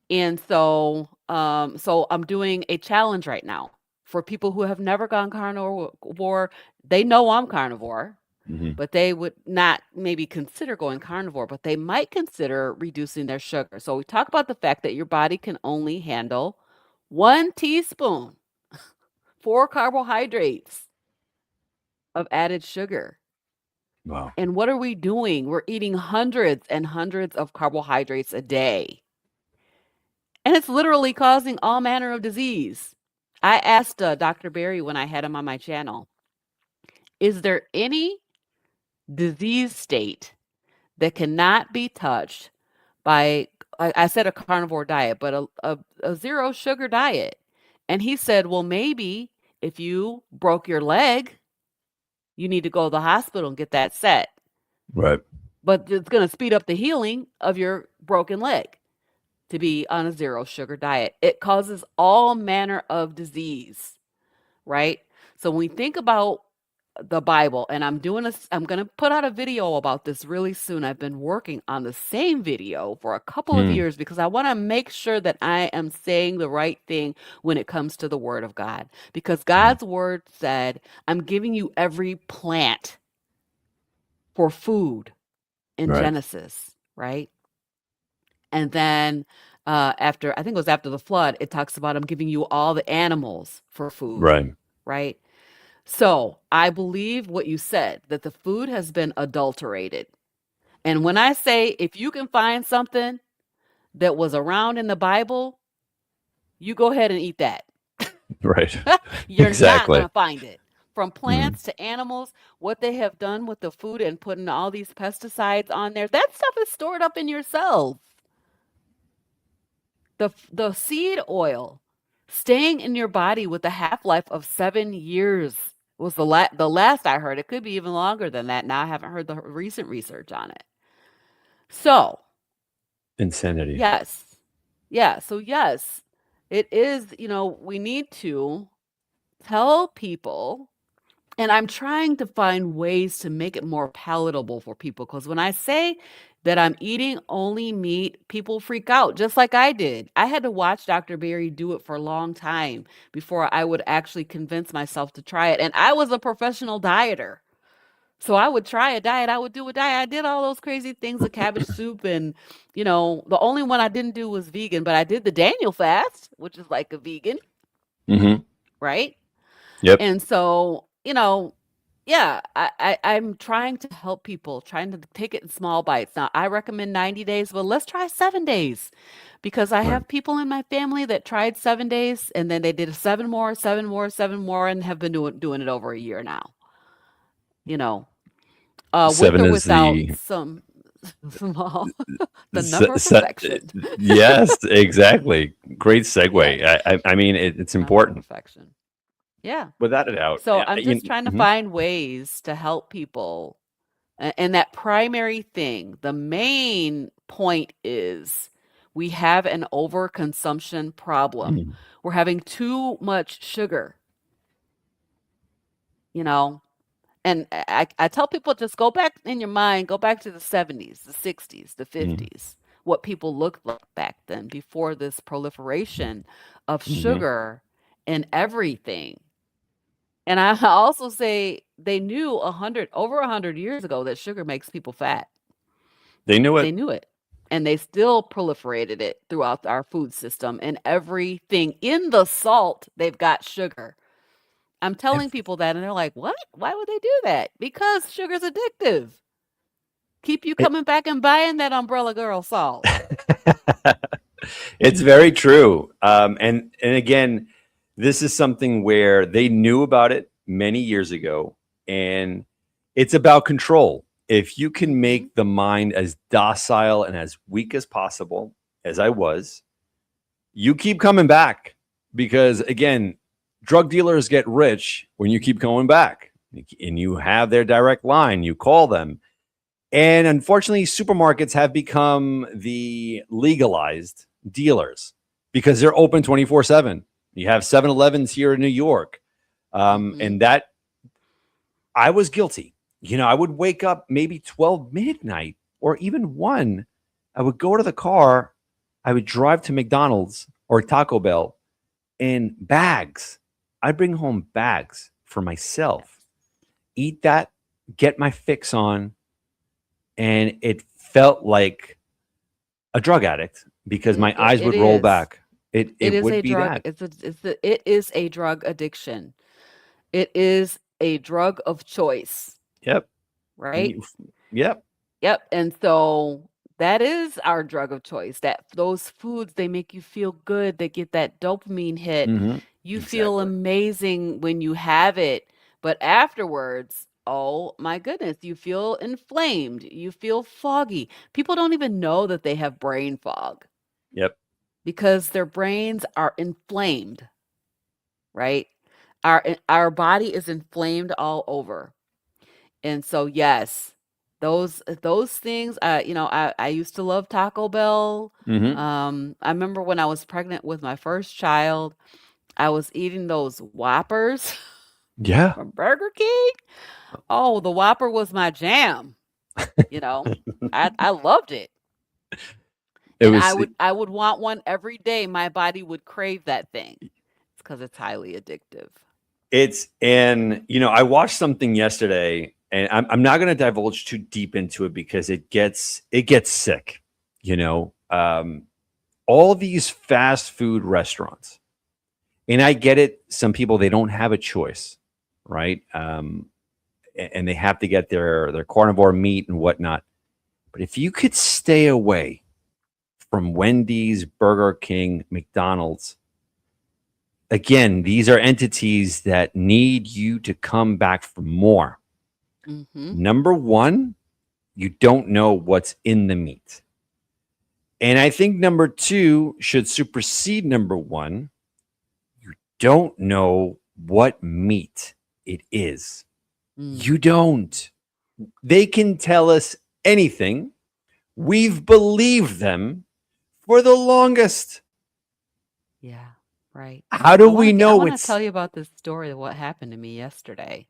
And so I'm doing a challenge right now for people who have never gone carnivore. They know I'm carnivore, Hmm. but they would not maybe consider going carnivore, but they might consider reducing their sugar. So we talk about the fact that your body can only handle 1 teaspoon, 4 carbohydrates of added sugar. Wow. And what are we doing? We're eating hundreds and hundreds of carbohydrates a day. And it's literally causing all manner of disease. I asked Dr. Berry when I had him on my channel, is there any disease state that cannot be touched by, I said a carnivore diet, but a zero sugar diet? And he said, well, maybe if you broke your leg, you need to go to the hospital and get that set. Right. But it's going to speed up the healing of your broken leg to be on a zero sugar diet. It causes all manner of disease, right? So when we think about the Bible, and I'm going to put out a video about this really soon. I've been working on the same video for a couple of Mm. years because I want to make sure that I am saying the right thing when it comes to the word of God. Because Mm. God's word said, I'm giving you every plant for food in Right. Genesis, right? And then after, I think it was after the flood, it talks about I'm giving you all the animals for food, Right. right? So I believe what you said, that the food has been adulterated. And when I say if you can find something that was around in the Bible, you go ahead and eat that. Right. You're not going Exactly. to find it. From Mm. plants to animals, what they have done with the food and putting all these pesticides on there, that stuff is stored up in your cells. The seed oil staying in your body with a half-life of 7 years was the last I heard. It could be even longer than that. Now I haven't heard the recent research on it. So Insanity. yes, yeah. So yes, it is. We need to tell people. And I'm trying to find ways to make it more palatable for people because when I say that I'm eating only meat, people freak out, just like I did. I had to watch Dr. Berry do it for a long time before I would actually convince myself to try it. And I was a professional dieter. So I would try a diet, I would do a diet. I did all those crazy things, the cabbage soup, and the only one I didn't do was vegan, but I did the Daniel fast, which is like a vegan. Hmm. right? Yep. And so, yeah, I'm trying to help people, trying to take it in small bites. Now, I recommend 90 days, but let's try 7 days because I Right. have people in my family that tried 7 days and then they did seven more, seven more, seven more, and have been doing it over a year now. You know, with Seven or is without the some small, the se- number of se- perfection. yes, exactly. Great Yes, segue. I mean, it's number of important perfection. Yeah. without a doubt. So I'm just trying to Mhm. find ways to help people. And that primary thing, the main point is we have an overconsumption problem. Mhm. We're having too much sugar, you know? And I tell people just go back in your mind, go back to the 70s, the 60s, the Mhm. 50s, what people looked like back then before this proliferation of Mhm. sugar in everything. And I also say they knew over 100 years ago that sugar makes people fat. They knew They it. knew it. And they still proliferated it throughout our food system and everything in the salt, they've got sugar. I'm telling people that and they're like, "What? Why would they do that?" Because sugar's addictive. Keep you It- coming back and buying that Umbrella Girl salt. it's very true. And again, this is something where they knew about it many years ago, and it's about control. If you can Mhm. make the mind as docile and as weak as possible, as I was, you keep coming back because again, drug dealers get rich when you keep going back, and you have their direct line. You call them. And unfortunately, supermarkets have become the legalized dealers because they're open 24/7. You have 7-Elevens here in New York. Mhm. And that I was guilty. I would wake up maybe 12 midnight or even 1. I would go to the car. I would drive to McDonald's or Taco Bell and bags. I'd bring home bags for myself, eat that, get my fix on, and it felt like a drug addict because It my it, eyes it would roll is. back. It It it is would a be drug. that. It is a drug addiction. It is a drug of choice, Yep. right? You- Yep. Yep, and so that is our drug of choice. That those foods, they make you feel good. They get that dopamine hit. Mhm. You feel Exactly. amazing when you have it, but afterwards, oh my goodness, you feel inflamed. You feel foggy. People don't even know that they have brain fog Yep. because their brains are inflamed, right? Our body is inflamed all over. And so, yes, those things, I used to love Taco Bell. Mhm. I remember when I was pregnant with my first child, I was eating those Whoppers Yeah. from Burger King. Oh, the Whopper was my jam, you know. I loved it. It And was I would want one every day. My body would crave that thing. It's because it's highly addictive. it's and I watched something yesterday, and I'm not going to divulge too deep into it because it gets sick. All these fast food restaurants, and I get it. Some people, they don't have a choice, right? And they have to get their carnivore meat and whatnot. But if you could stay away from Wendy's, Burger King, McDonald's, again, these are entities that need you to come back for more. Mhm. Number one, you don't know what's in the meat. And I think number two should supersede number one. You don't know what meat it is. Mm. You don't. They can tell us anything. We've believed them for the longest. Yeah, right. How do we I know wanna it's tell you about this story of what happened to me yesterday.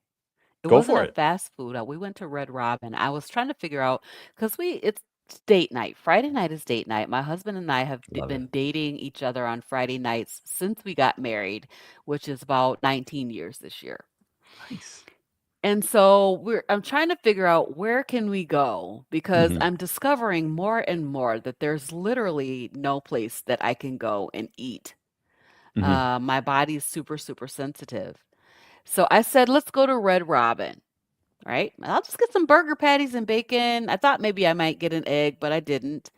It go wasn't for a it? fast food, we went to Red Robin. I was trying to figure out because it's date night. Friday night is date night. My husband and I have Love it. been dating each other on Friday nights since we got married, which is about 19 years this year. Nice. And so I'm trying to figure out where can we go because Mhm. I'm discovering more and more that there's literally no place that I can go and eat Mhm. My body is super, super sensitive. So I said, let's go to Red Robin, right? I'll just get some burger patties and bacon. I thought maybe I might get an egg, but I didn't.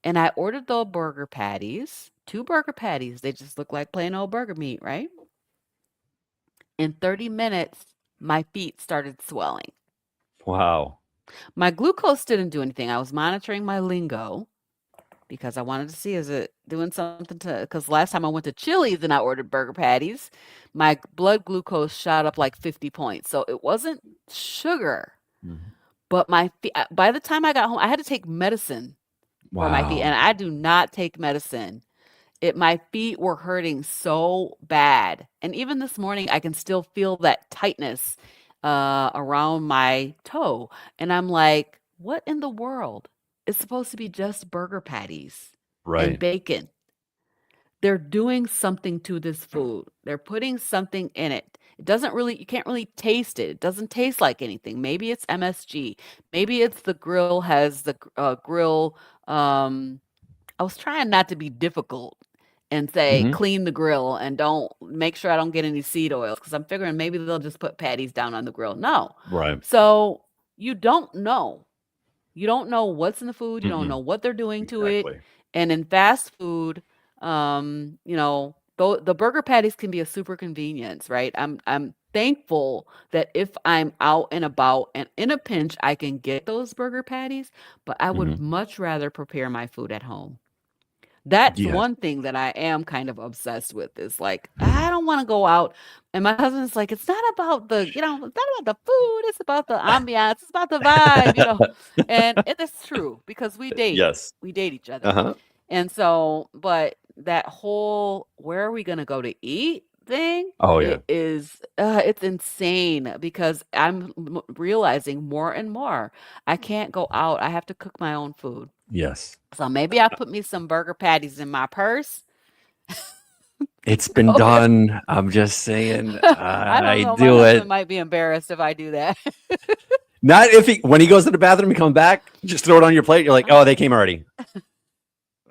And I ordered the burger patties, 2 burger patties. They just look like plain old burger meat, right? In 30 minutes, my feet started swelling. Wow. My glucose didn't do anything. I was monitoring my lingo because I wanted to see is it doing something to because last time I went to Chili's and I ordered burger patties, my blood glucose shot up like 50 points. So it wasn't sugar, Mhm. but my feet, by the time I got home, I had to take medicine for my feet, and Wow. I do not take medicine. My feet were hurting so bad, and even this morning, I can still feel that tightness, around my toe, and I'm like, "What in the world? It's supposed to be just burger patties and Right. bacon." They're doing something to this food. They're putting something in it. It doesn't really you can't really taste it. It doesn't taste like anything. Maybe it's MSG. Maybe it's the grill has the grill, I was trying not to be difficult and say, Mhm. "Clean the grill and don't make sure I don't get any seed oils," because 'cause I'm figuring maybe they'll just put patties down on the grill. No. Right. So, you don't know. You don't know what's in the food, you don't know Mm-mm. what they're doing to it, Exactly. and in fast food, though the burger patties can be a super convenience, right? I'm thankful that if I'm out and about and in a pinch, I can get those burger patties, but I would Mhm. much rather prepare my food at home. That's Yes. one thing that I am kind of obsessed with is like, I don't wanna go out, and my husband's like, "It's not about it's not about the food, it's about the ambiance, it's about the vibe," and it is true because Yes. we date each other, Uh-huh. and so but that whole, "Where are we gonna go to eat?" thing, Oh, yeah. it is, it's insane because I'm realizing more and more, I can't go out, I have to cook my own food. Yes. So maybe I put me some burger patties in my purse. It's been Go ahead. done. I'm just saying, I don't I know, my do husband it. might be embarrassed if I do that. Not if he when he goes to the bathroom, he comes back, just throw it on your plate. You're like, "Oh, Uh-huh. they came already."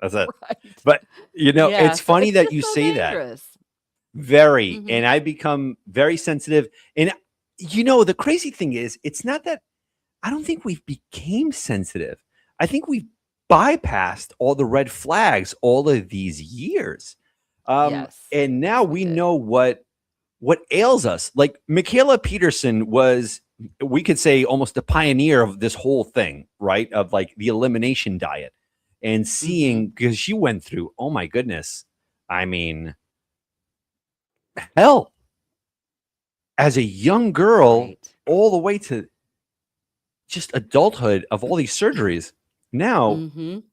That's it. Right. But, Yeah, it's so funny it's that just you so say that. dangerous. Very. And Mhm. I become very sensitive. And, the crazy thing is, it's not that I don't think we've became sensitive. I think we've bypassed all the red flags all of these years. Yes. And now Yes, we we did. know what ails us. Like Michaela Peterson was, we could say, almost the pioneer of this whole thing, right? Of like the elimination diet and Mhm. seeing because she went through, oh my goodness. I mean, hell, as a young girl, Right. all the way to just adulthood of all these surgeries. Now, Mhm.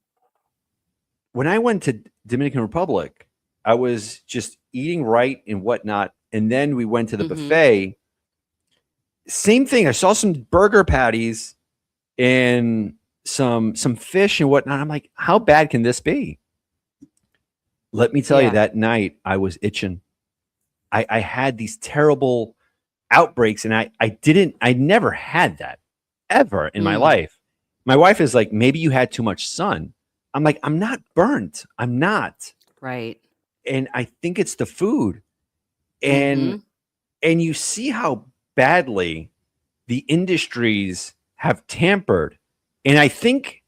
when I went to Dominican Republic, I was just eating right and whatnot. And then we went to the Mhm. buffet. Same thing. I saw some burger patties and some fish and whatnot. I'm like, how bad can this be? Let me tell you, Yeah. that night I was itching. I had these terrible outbreaks, and I never had that ever in my Mm. life. My wife is like, maybe you had too much sun. I'm like, I'm not burnt. I'm not. Right. And I think it's the food. And Mhm. and you see how badly the industries have tampered. And I think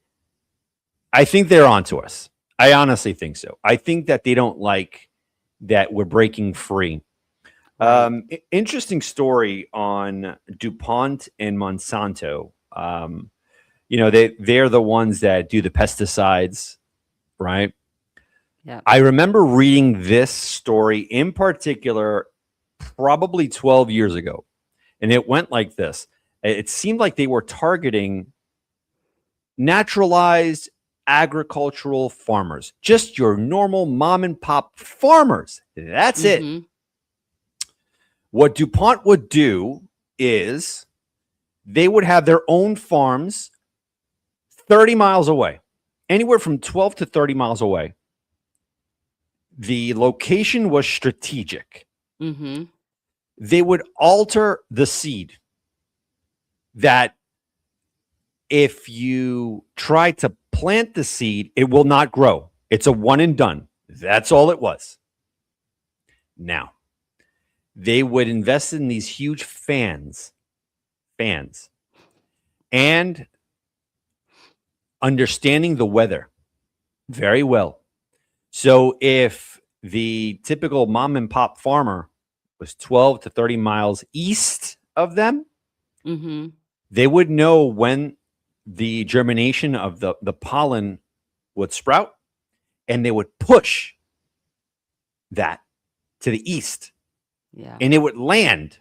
they're onto us. I honestly think so. I think that they don't like that we're breaking free. Right. Interesting story on DuPont and Monsanto. They're the ones that do the pesticides, right? Yep. I remember reading this story in particular probably 12 years ago, and it went like this. It seemed like they were targeting naturalized agricultural farmers, just your normal mom and pop farmers. That's it. Mhm. What DuPont would do is they would have their own farms 30 miles away, anywhere from 12 to 30 miles away. The location was strategic. Mhm. They would alter the seed that if you try to plant the seed, it will not grow. It's a one and done. That's all it was. Now, they would invest in these huge fans, and understanding the weather very well. So if the typical mom and pop farmer was 12 to 30 miles east of them, Mm-hmm. they would know when the germination of the pollen would sprout, and they would push that to the east, Yeah. and it would land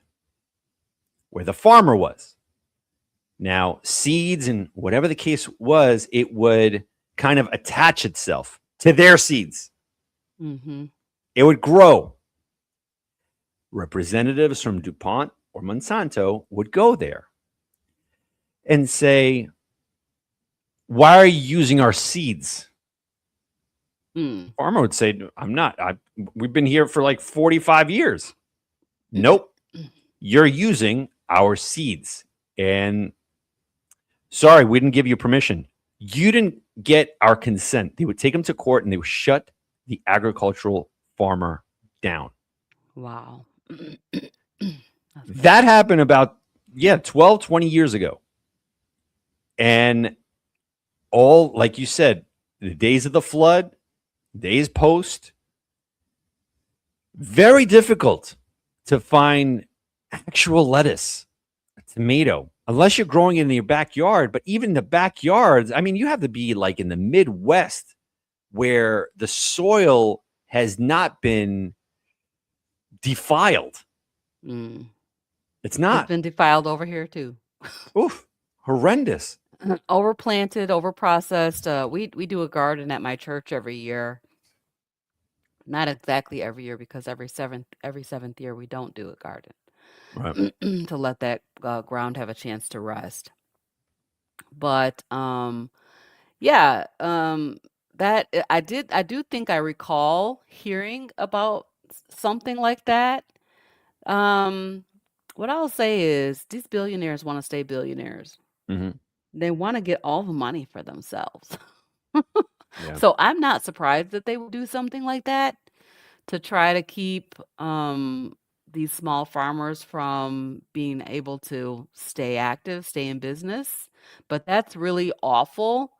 where the farmer was. Now, seeds and whatever the case was, it would kind of attach itself to their seeds. Mm-hmm. It would grow. Representatives from DuPont or Monsanto would go there and say, "Why are you using our seeds?" Mm. Farmer would say, "I'm not. We've been here for like 45 years." Nope. You're using our seeds. And sorry, we didn't give you permission. You didn't get our consent. They would take him to court and they would shut the agricultural farmer down. Wow. That's That crazy. happened about, 12, 20 years ago. And all, like you said, the days of the flood, days post, very difficult to find actual lettuce, a tomato, unless you're growing it in your backyard. But even the backyards, I mean, you have to be like in the Midwest where the soil has not been defiled. Mm. It's It's not. been defiled over here too. Oof, horrendous. Overplanted, overprocessed. We do a garden at my church every year. Not exactly every year because every seventh year we don't do a garden Right. to let that ground have a chance to rest. But yeah, that I do think I recall hearing about something like that. Um, what I'll say is these billionaires want to stay billionaires. Hmm. They want to get all the money for themselves. Yeah. So I'm not surprised that they would do something like that to try to keep these small farmers from being able to stay active, stay in business. But that's really awful.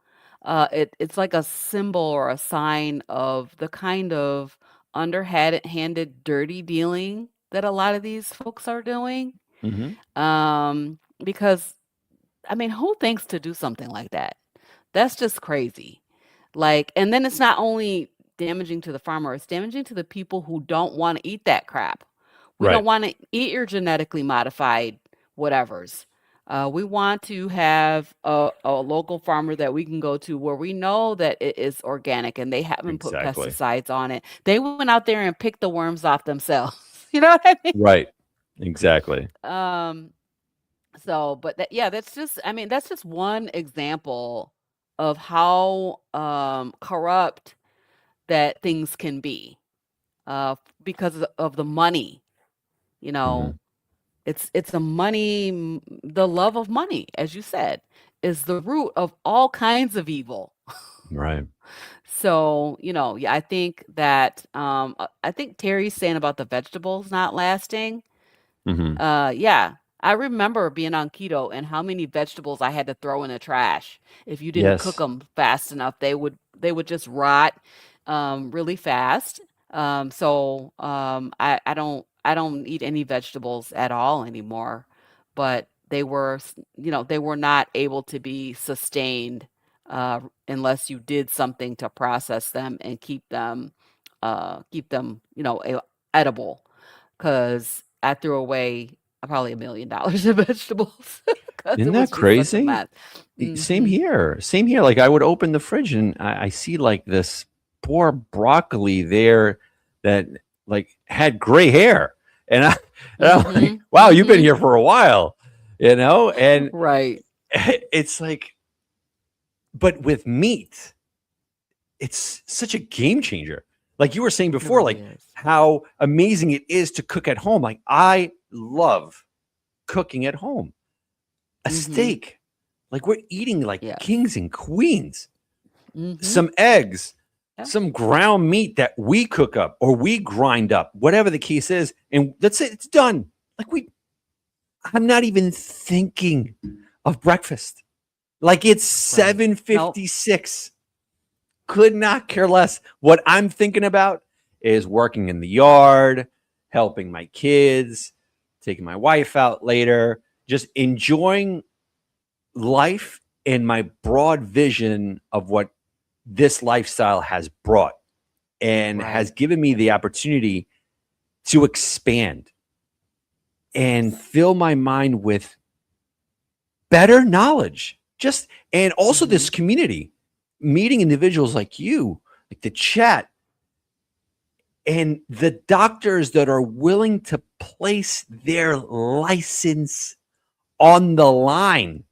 It's like a symbol or a sign of the kind of underhanded, dirty dealing that a lot of these folks are doing. Hmm. Because I mean, who thinks to do something like that? That's just crazy. Like, and then it's not only damaging to the farmer, it's damaging to the people who don't want to eat that crap. We don't Right. want to eat your genetically modified whatevers. We want to have a local farmer that we can go to where we know that it is organic and they haven't put Exactly. pesticides on it. They went out there and picked the worms off themselves. You know what I mean? Right. Exactly. Um, so, but that, yeah, that's just, I mean, that's just one example of how corrupt that things can be because of the money. You Hmm. know, it's a the love of money, as you said, is the root of all kinds of evil. Right. So, yeah, I think Terry's saying about the vegetables not lasting. Hmm. Yeah, I remember being on keto and how many vegetables I had to throw in the trash. If you didn't cook Yes. them fast enough, they would just rot really fast. I don't eat any vegetables at all anymore, but they were not able to be sustained unless you did something to process them and keep them edible. 'Cause I threw away probably $1,000,000 in vegetables because Isn't it that was just such a crazy? mess. Same Mhm. here. Same here. Like I would open the fridge and I see like this poor broccoli there that like had gray hair. And I and I'm like, Mhm. wow, you've been Mhm. here for a while, And Right. it's like, but with meat, it's such a game changer. Like you were saying It before, really like is. how amazing it is to cook at home. Like I love cooking at home. A Mhm. steak. Like we're eating like Yes. kings and queens. Mhm. Some eggs. Yeah. some ground meat that we cook up or we grind up, whatever the case is, and that's it. It's done. Like I'm not even thinking of breakfast. Like it's Right. Nope. 7:56. Could not care less. What I'm thinking about is working in the yard, helping my kids, taking my wife out later, just enjoying life and my broad vision of what this lifestyle has brought and has Right. given me the opportunity to expand and Yes. fill my mind with better knowledge. Just and also Mm-hmm. this community, meeting individuals like you, like the chat, and the doctors that are willing to place their license on the line.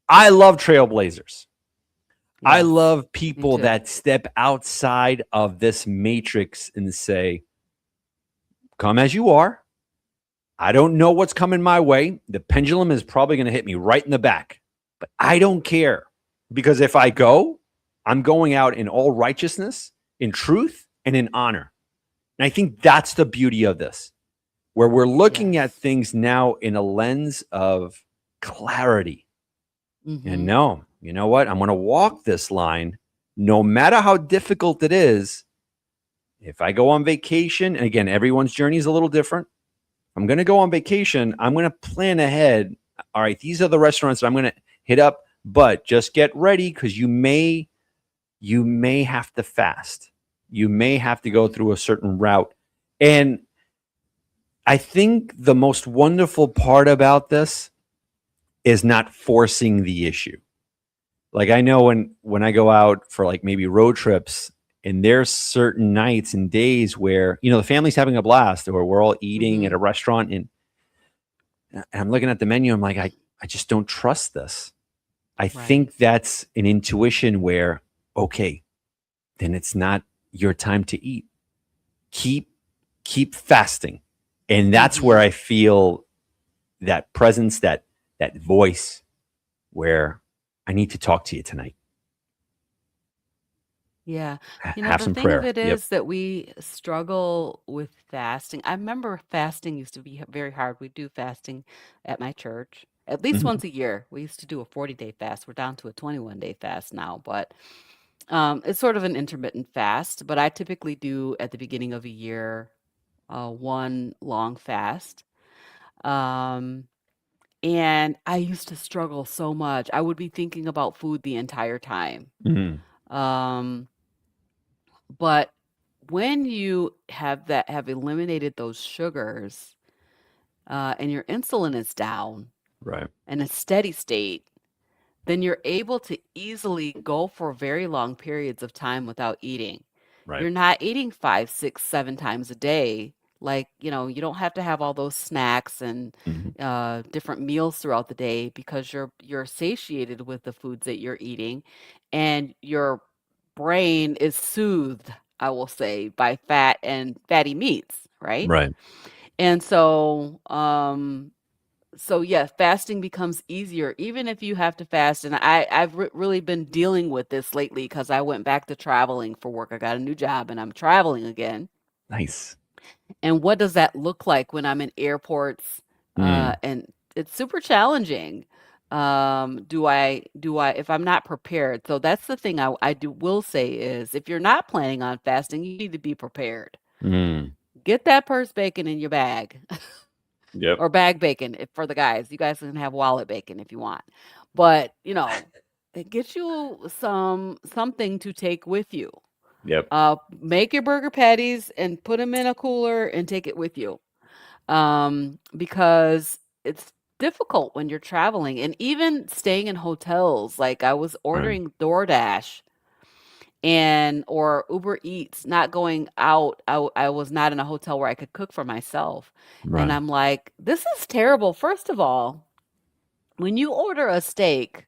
I love trailblazers. I Yes. love Me people too. that step outside of this matrix and say, come as you are. I don't know what's coming my way. The pendulum is probably going to hit me right in the back, but I don't care because if I go, I'm going out in all righteousness, in truth, and in honor. And I think that's the beauty of this, where we're looking at Yes. things now in a lens of clarity. And Mm-hmm. no, you know what? I'm going to walk this line no matter how difficult it is. If I go on vacation, and again, everyone's journey is a little different. I'm going to go on vacation. I'm going to plan ahead. All right, these are the restaurants that I'm going to hit up, but just get ready because you may have to fast. You may have to go through a certain route. And I think the most wonderful part about this is not forcing the issue. Like I know when I go out for like maybe road trips and there's certain nights and days where, the family's having a blast or we're all eating Mm-hmm. at a restaurant and I'm looking at the menu. I'm like, I just don't trust this. I Right. think that's an intuition where, okay, then it's not your time to eat. Keep keep fasting. And that's where Mm-hmm. I feel that presence, that voice where I need to talk to you tonight. Yeah. Have The some thing of prayer. it Yep. is that we struggle with fasting. I remember fasting used to be very hard. We do fasting at my church at least Mhm. once a year. We used to do a 40-day fast. We're down to a 21-day fast now, but it's sort of an intermittent fast. But I typically do at the beginning of a year one long fast. Um, and I used to struggle so much. I would be thinking about food the entire time. Mhm. Um, But when you have eliminated those sugars, and your insulin is down Right. in a steady state, then you're able to easily go for very long periods of time without eating. Right. You're not eating 5, 6, 7 times a day. Like, you don't have to have all those snacks and Mhm. different meals throughout the day because you're satiated with the foods that you're eating, and your brain is soothed, I will say, by fat and fatty meats, right? Right. And so yeah, fasting becomes easier even if you have to fast. And I've really been dealing with this lately because I went back to traveling for work. I got a new job and I'm traveling again. Nice. And what does that look like when I'm in airports? Mm. And it's super challenging. Do I if I'm not prepared? So that's the thing I do will say is if you're not planning on fasting, you need to be prepared. Mm. Get that purse bacon in your bag. Yep. Or bag bacon if for the guys. You guys can have wallet bacon if you want. But, it gets you something to take with you. Yep. Make your burger patties and put them in a cooler and take it with you. Because it's difficult when you're traveling and even staying in hotels. Like I was Right. ordering DoorDash and or Uber Eats, not going out. I was not in a hotel where I could cook for myself. And Right. I'm like, this is terrible. First of all, when you order a steak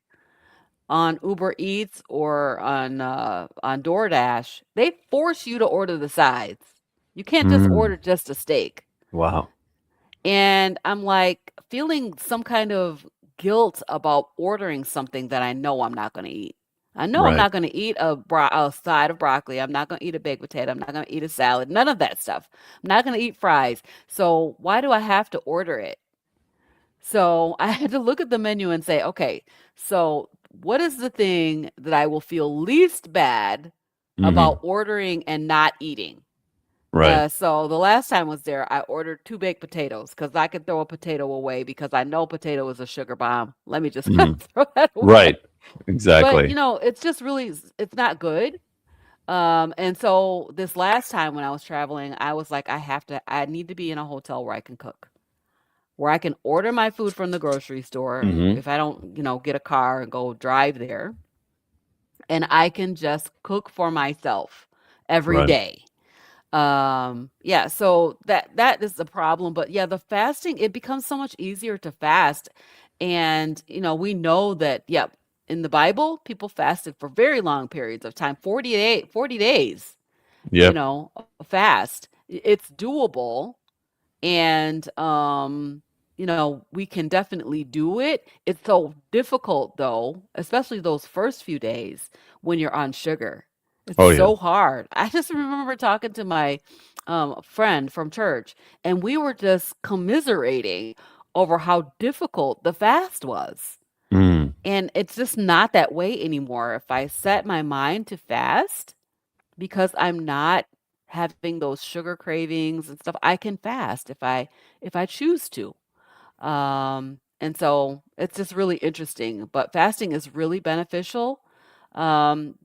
on Uber Eats or on DoorDash, they force you to order the sides. You can't just Mm. order just a steak. Wow. And I'm like feeling some kind of guilt about ordering something that I know I'm not going to eat. I know I'm Right. not going to eat a side of broccoli. I'm not going to eat a baked potato. I'm not going to eat a salad. None of that stuff. I'm not going to eat fries. So why do I have to order it? So I had to look at the menu and say, okay, so what is the thing that I will feel least bad about Hmm. ordering and not eating? Right. So the last time I was there, I ordered 2 baked potatoes because I could throw a potato away because I know potato is a sugar bomb. Let me just Hmm. throw that away. Right. But, Exactly. it's just really it's not good. And so this last time when I was traveling, I was like, I need to be in a hotel where I can cook, where I can order my food from the grocery store Hmm. if I don't, get a car and go drive there, and I can just cook for myself every Right. day. Yeah, so that is the problem, but yeah, the fasting, it becomes so much easier to fast. And we know that, yep, in the Bible, people fasted for very long periods of time, 40 days, Yep. a fast. It's doable, and we can definitely do it. It's so difficult though, especially those first few days when you're on sugar. It's Oh yeah. so hard. I just remember talking to my friend from church, and we were just commiserating over how difficult the fast was. Mm. And it's just not that way anymore. If I set my mind to fast, because I'm not having those sugar cravings and stuff, I can fast if I choose to. And so it's just really interesting. But fasting is really beneficial.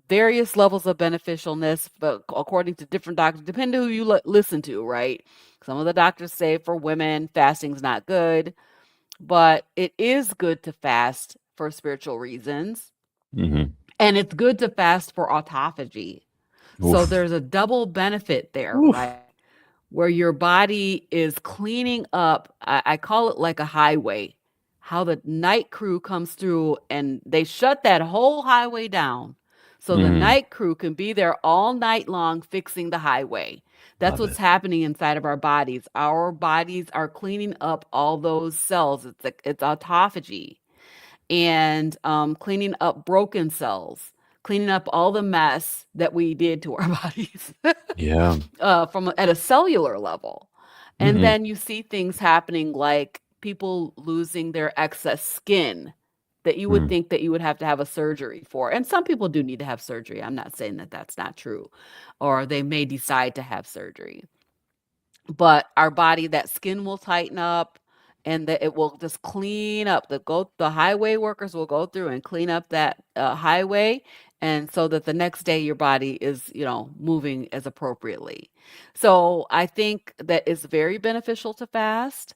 Various levels of beneficialness, but according to different doctors, depending who you listen to, right? Some of the doctors say for women, fasting's not good, but it is good to fast for spiritual reasons. Hmm. And it's good to fast for autophagy. So Oof. there's a double benefit there, Oof. right? Where your body is cleaning up. I call it like a highway. How the night crew comes through and they shut that whole highway down. So the Hmm. night crew can be there all night long fixing the highway. That's Love what's it. happening inside of our bodies. Our bodies are cleaning up all those cells. It's autophagy, and cleaning up broken cells, cleaning up all the mess that we did to our bodies Yeah. from at a cellular level. And Hmm. then you see things happening like people losing their excess skin that you would Mm. think that you would have to have a surgery for. And some people do need to have surgery. I'm not saying that that's not true, or they may decide to have surgery, but our body, that skin will tighten up, and that it will just clean up. The highway workers will go through and clean up that highway, and so that the next day your body is, moving as appropriately. So I think that is very beneficial to fast.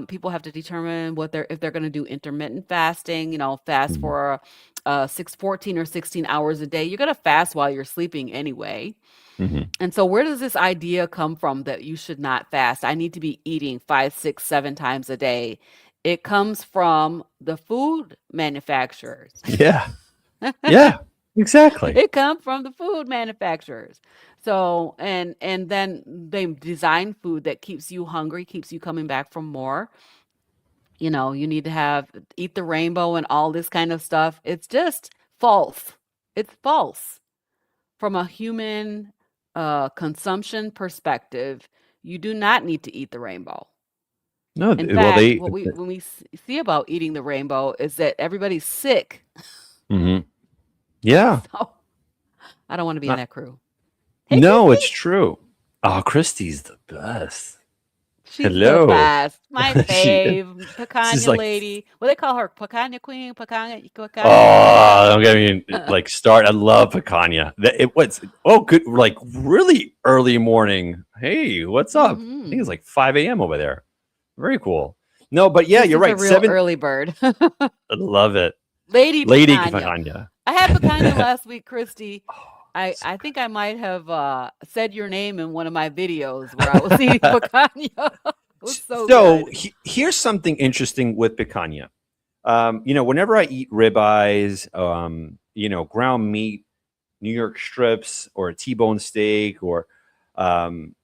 People have to determine what they're if they're going to do intermittent fasting, fast Mhm. for 14 or 16 hours a day. You're going to fast while you're sleeping anyway. Mhm. And so, where does this idea come from that you should not fast? I need to be eating 5, 6, 7 times a day. It comes from the food manufacturers. Yeah. Yeah. Exactly. It comes from the food manufacturers. So, and then they design food that keeps you hungry, keeps you coming back for more. You need to have eat the rainbow and all this kind of stuff. It's just false. It's false. From a human consumption perspective, you do not need to eat the rainbow. No, In well, fact, they. what we when we see about eating the rainbow is that everybody's sick. Mhm. Yeah. So I don't want to be in Uh, that crew. Hey, no, it's Christy. true. Oh, Christy's the best. She's the Hello. best. My she. fave, She's Picanha like, lady. What they call her? Picanha queen, Picanha queen. oh, don't get me like start. I love picanha. It was good, like really early morning. Hey, what's up? I think it's Hmm. like 5 a.m. over there. Very cool. No, but yeah, you're Christy's a right. real Seven. early bird. I love it. Lady Lady Picanha. picanha. I had picanha last week, Christy. Oh, so I good. think I might have said your name in one of my videos where I was eating picanha. It was so So good. here's something interesting with picanha. Whenever I eat ribeyes, ground meat, New York strips, or a T-bone steak, or um,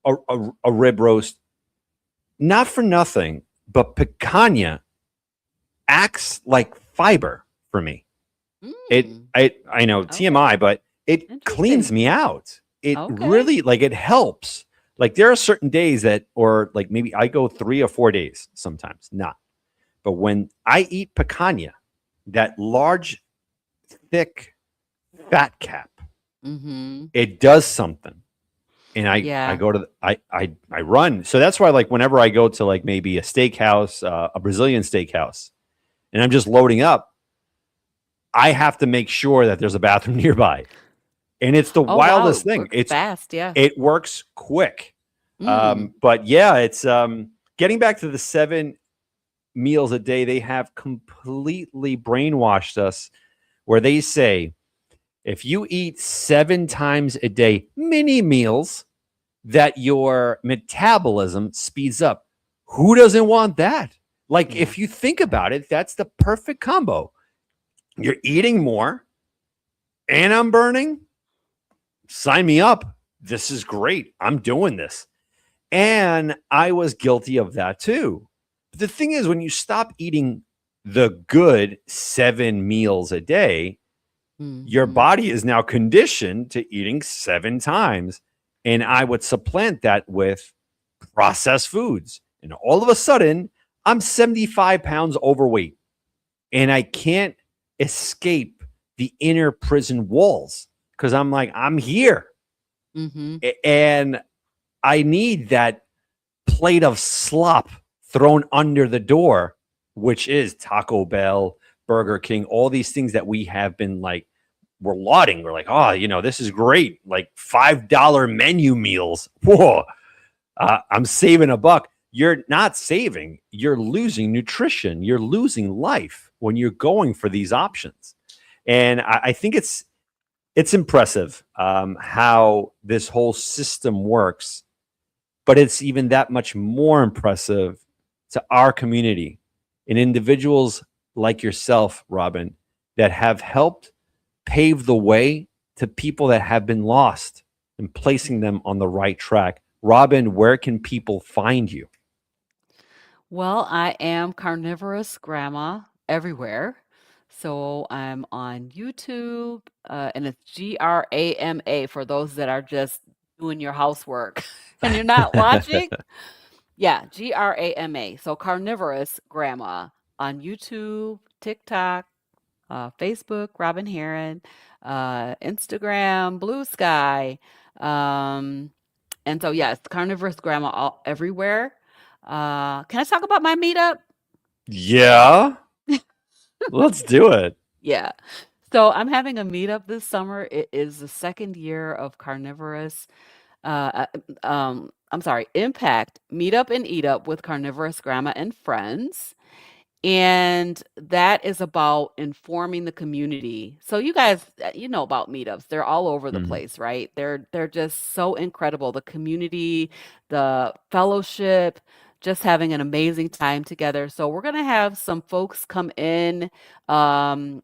a rib roast, not for nothing, but picanha acts like fiber for me. Mm. I know Okay. TMI, but it cleans Interesting. me out. It Okay. really like it helps. Like there are certain days that, or like maybe I go 3 or 4 days sometimes, not. But when I eat picanha, that large, thick fat cap, Mm-hmm. it does something. And I Yeah. go to I run. So that's why like whenever I go to like maybe a steakhouse, a Brazilian steakhouse, and I'm just loading up, I have to make sure that there's a bathroom nearby. And it's the Oh wow, wildest it thing. works fast. Yeah. It works quick. Mm. But yeah, it's getting back to the 7 meals a day. They have completely brainwashed us, where they say if you eat 7 times a day, mini meals, that your metabolism speeds up. Who doesn't want that? Like, Yeah. if you think about it, that's the perfect combo. You're eating more and I'm burning. Sign me up. This is great. I'm doing this. And I was guilty of that too. But the thing is, when you stop eating the good 7 meals a day, your Mm-hmm. body is now conditioned to eating 7 times. And I would supplant that with processed foods. And all of a sudden, I'm 75 pounds overweight and I can't escape the inner prison walls because I'm like, I'm here. Mm-hmm. And I need that plate of slop thrown under the door, which is Taco Bell, Burger King, all these things that we have been like, we're lauding. We're like, oh, this is great. Like $5 menu meals. Whoa, I'm saving a buck. You're not saving, you're losing nutrition, you're losing life when you're going for these options. And I think it's impressive how this whole system works, but it's even that much more impressive to our community and individuals like yourself, Robyn, that have helped pave the way to people that have been lost and placing them on the right track. Robyn, where can people find you? Well, I am carnivorous grandma everywhere. So I'm on YouTube, and it's GRAMA for those that are just doing your housework and you're not watching. Yeah, GRAMA. So carnivorous grandma on YouTube, TikTok, Facebook, Robin Heron, Instagram, Blue Sky. Um, and so, yes, carnivorous grandma everywhere. Can I talk about my meetup? Yeah, let's do it. Yeah. So I'm having a meetup this summer. It is the second year of carnivorous. I'm sorry, Impact Meetup and Eat Up with Carnivorous Grandma and Friends. And that is about informing the community. So you guys, you know about meetups. They're all over the Mhm. place, right? They're just so incredible. The community, the fellowship, just having an amazing time together. So we're gonna have some folks come in, and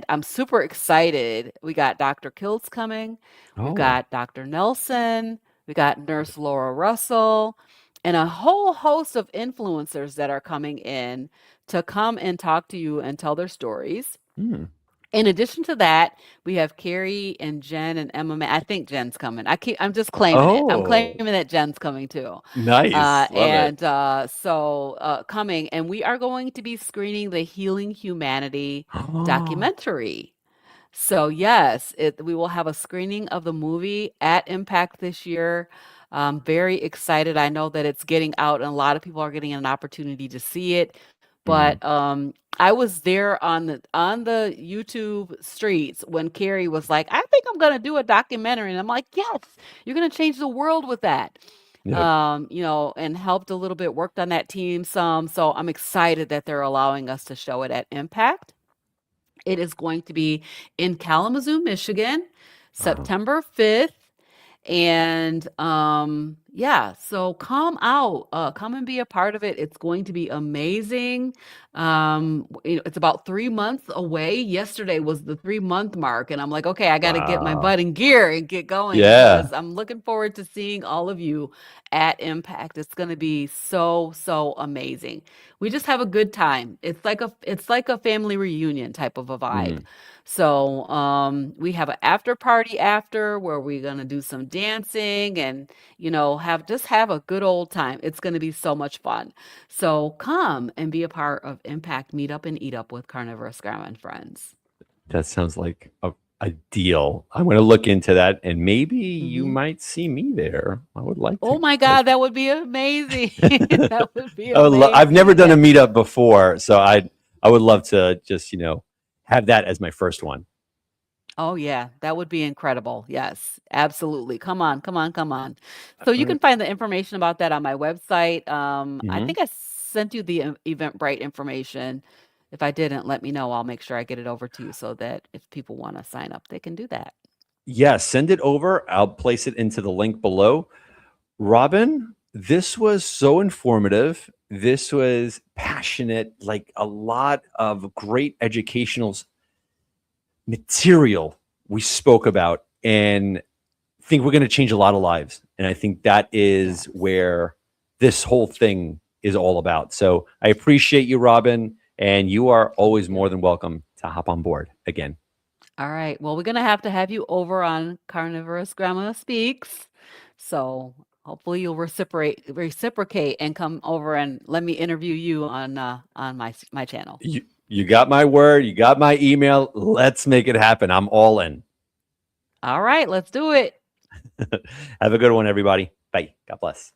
I'm super excited. We got Dr. Kiltz coming. We've Oh, got Dr. Nelson. We got Nurse Laura Russell, and a whole host of influencers that are coming in to come and talk to you and tell their stories. hmm. In addition to that, we have Carrie and Jen and Emma. I think Jen's coming. I'm just claiming it. I'm claiming Oh, that Jen's coming too. nice. Love it. Coming, and we are going to be screening the Healing Humanity documentary. So yes, we will have a screening of the movie at Impact this year. I'm very excited. I know that it's getting out and a lot of people are getting an opportunity to see it. Mhm. But I was there on the YouTube streets when Carrie was like, "I think I'm gonna do a documentary," and I'm like, "Yes, you're gonna change the world with that." Yep. And helped a little bit, worked on that team some. So I'm excited that they're allowing us to show it at Impact. It is going to be in Kalamazoo, Michigan, Uh-huh. September 5th. And Yeah, so come out, come and be a part of it. It's going to be amazing. It's about 3 months away. Yesterday was the 3 month mark, and I'm like, okay, I got to get my Wow. butt in gear and get going Yeah. because I'm looking forward to seeing all of you at Impact. It's going to be so, so amazing. We just have a good time. It's like a family reunion type of a vibe. Mhm. So, we have an after party after where we're gonna do some dancing and have a good old time. It's going to be so much fun. So come and be a part of Impact Meetup and Eat Up with Carnivorous Grandma and Friends. That sounds like a deal. I'm going to look into that, and maybe you Hmm. might see me there. I would like Oh to. my Like, God, that would be amazing. That would be I've never amazing. done a meetup before, so I would love to just have that as my first one. Oh yeah, that would be incredible. Yes, absolutely. Come on, come on, come on. So All you can right. find the information about that on my website. I Mhm. think I sent you the Eventbrite information. If I didn't, let me know. I'll make sure I get it over to you so that if people want to sign up, they can do that. Yeah, send it over. I'll place it into the link below. Robyn, this was so informative. This was passionate, like a lot of great educational material we spoke about, and think we're going to change a lot of lives. And I think that is Yes. where this whole thing is all about. So I appreciate you, Robyn, and you are Thank always you. more than welcome to hop on board again. All right. Well, we're gonna have to have you over on Carnivorous Grandma Speaks. So hopefully you'll reciprocate and come over and let me interview you on my channel. You got my word. You got my email. Let's make it happen. I'm all in. All right, let's do it. Have a good one, everybody. Bye. God bless.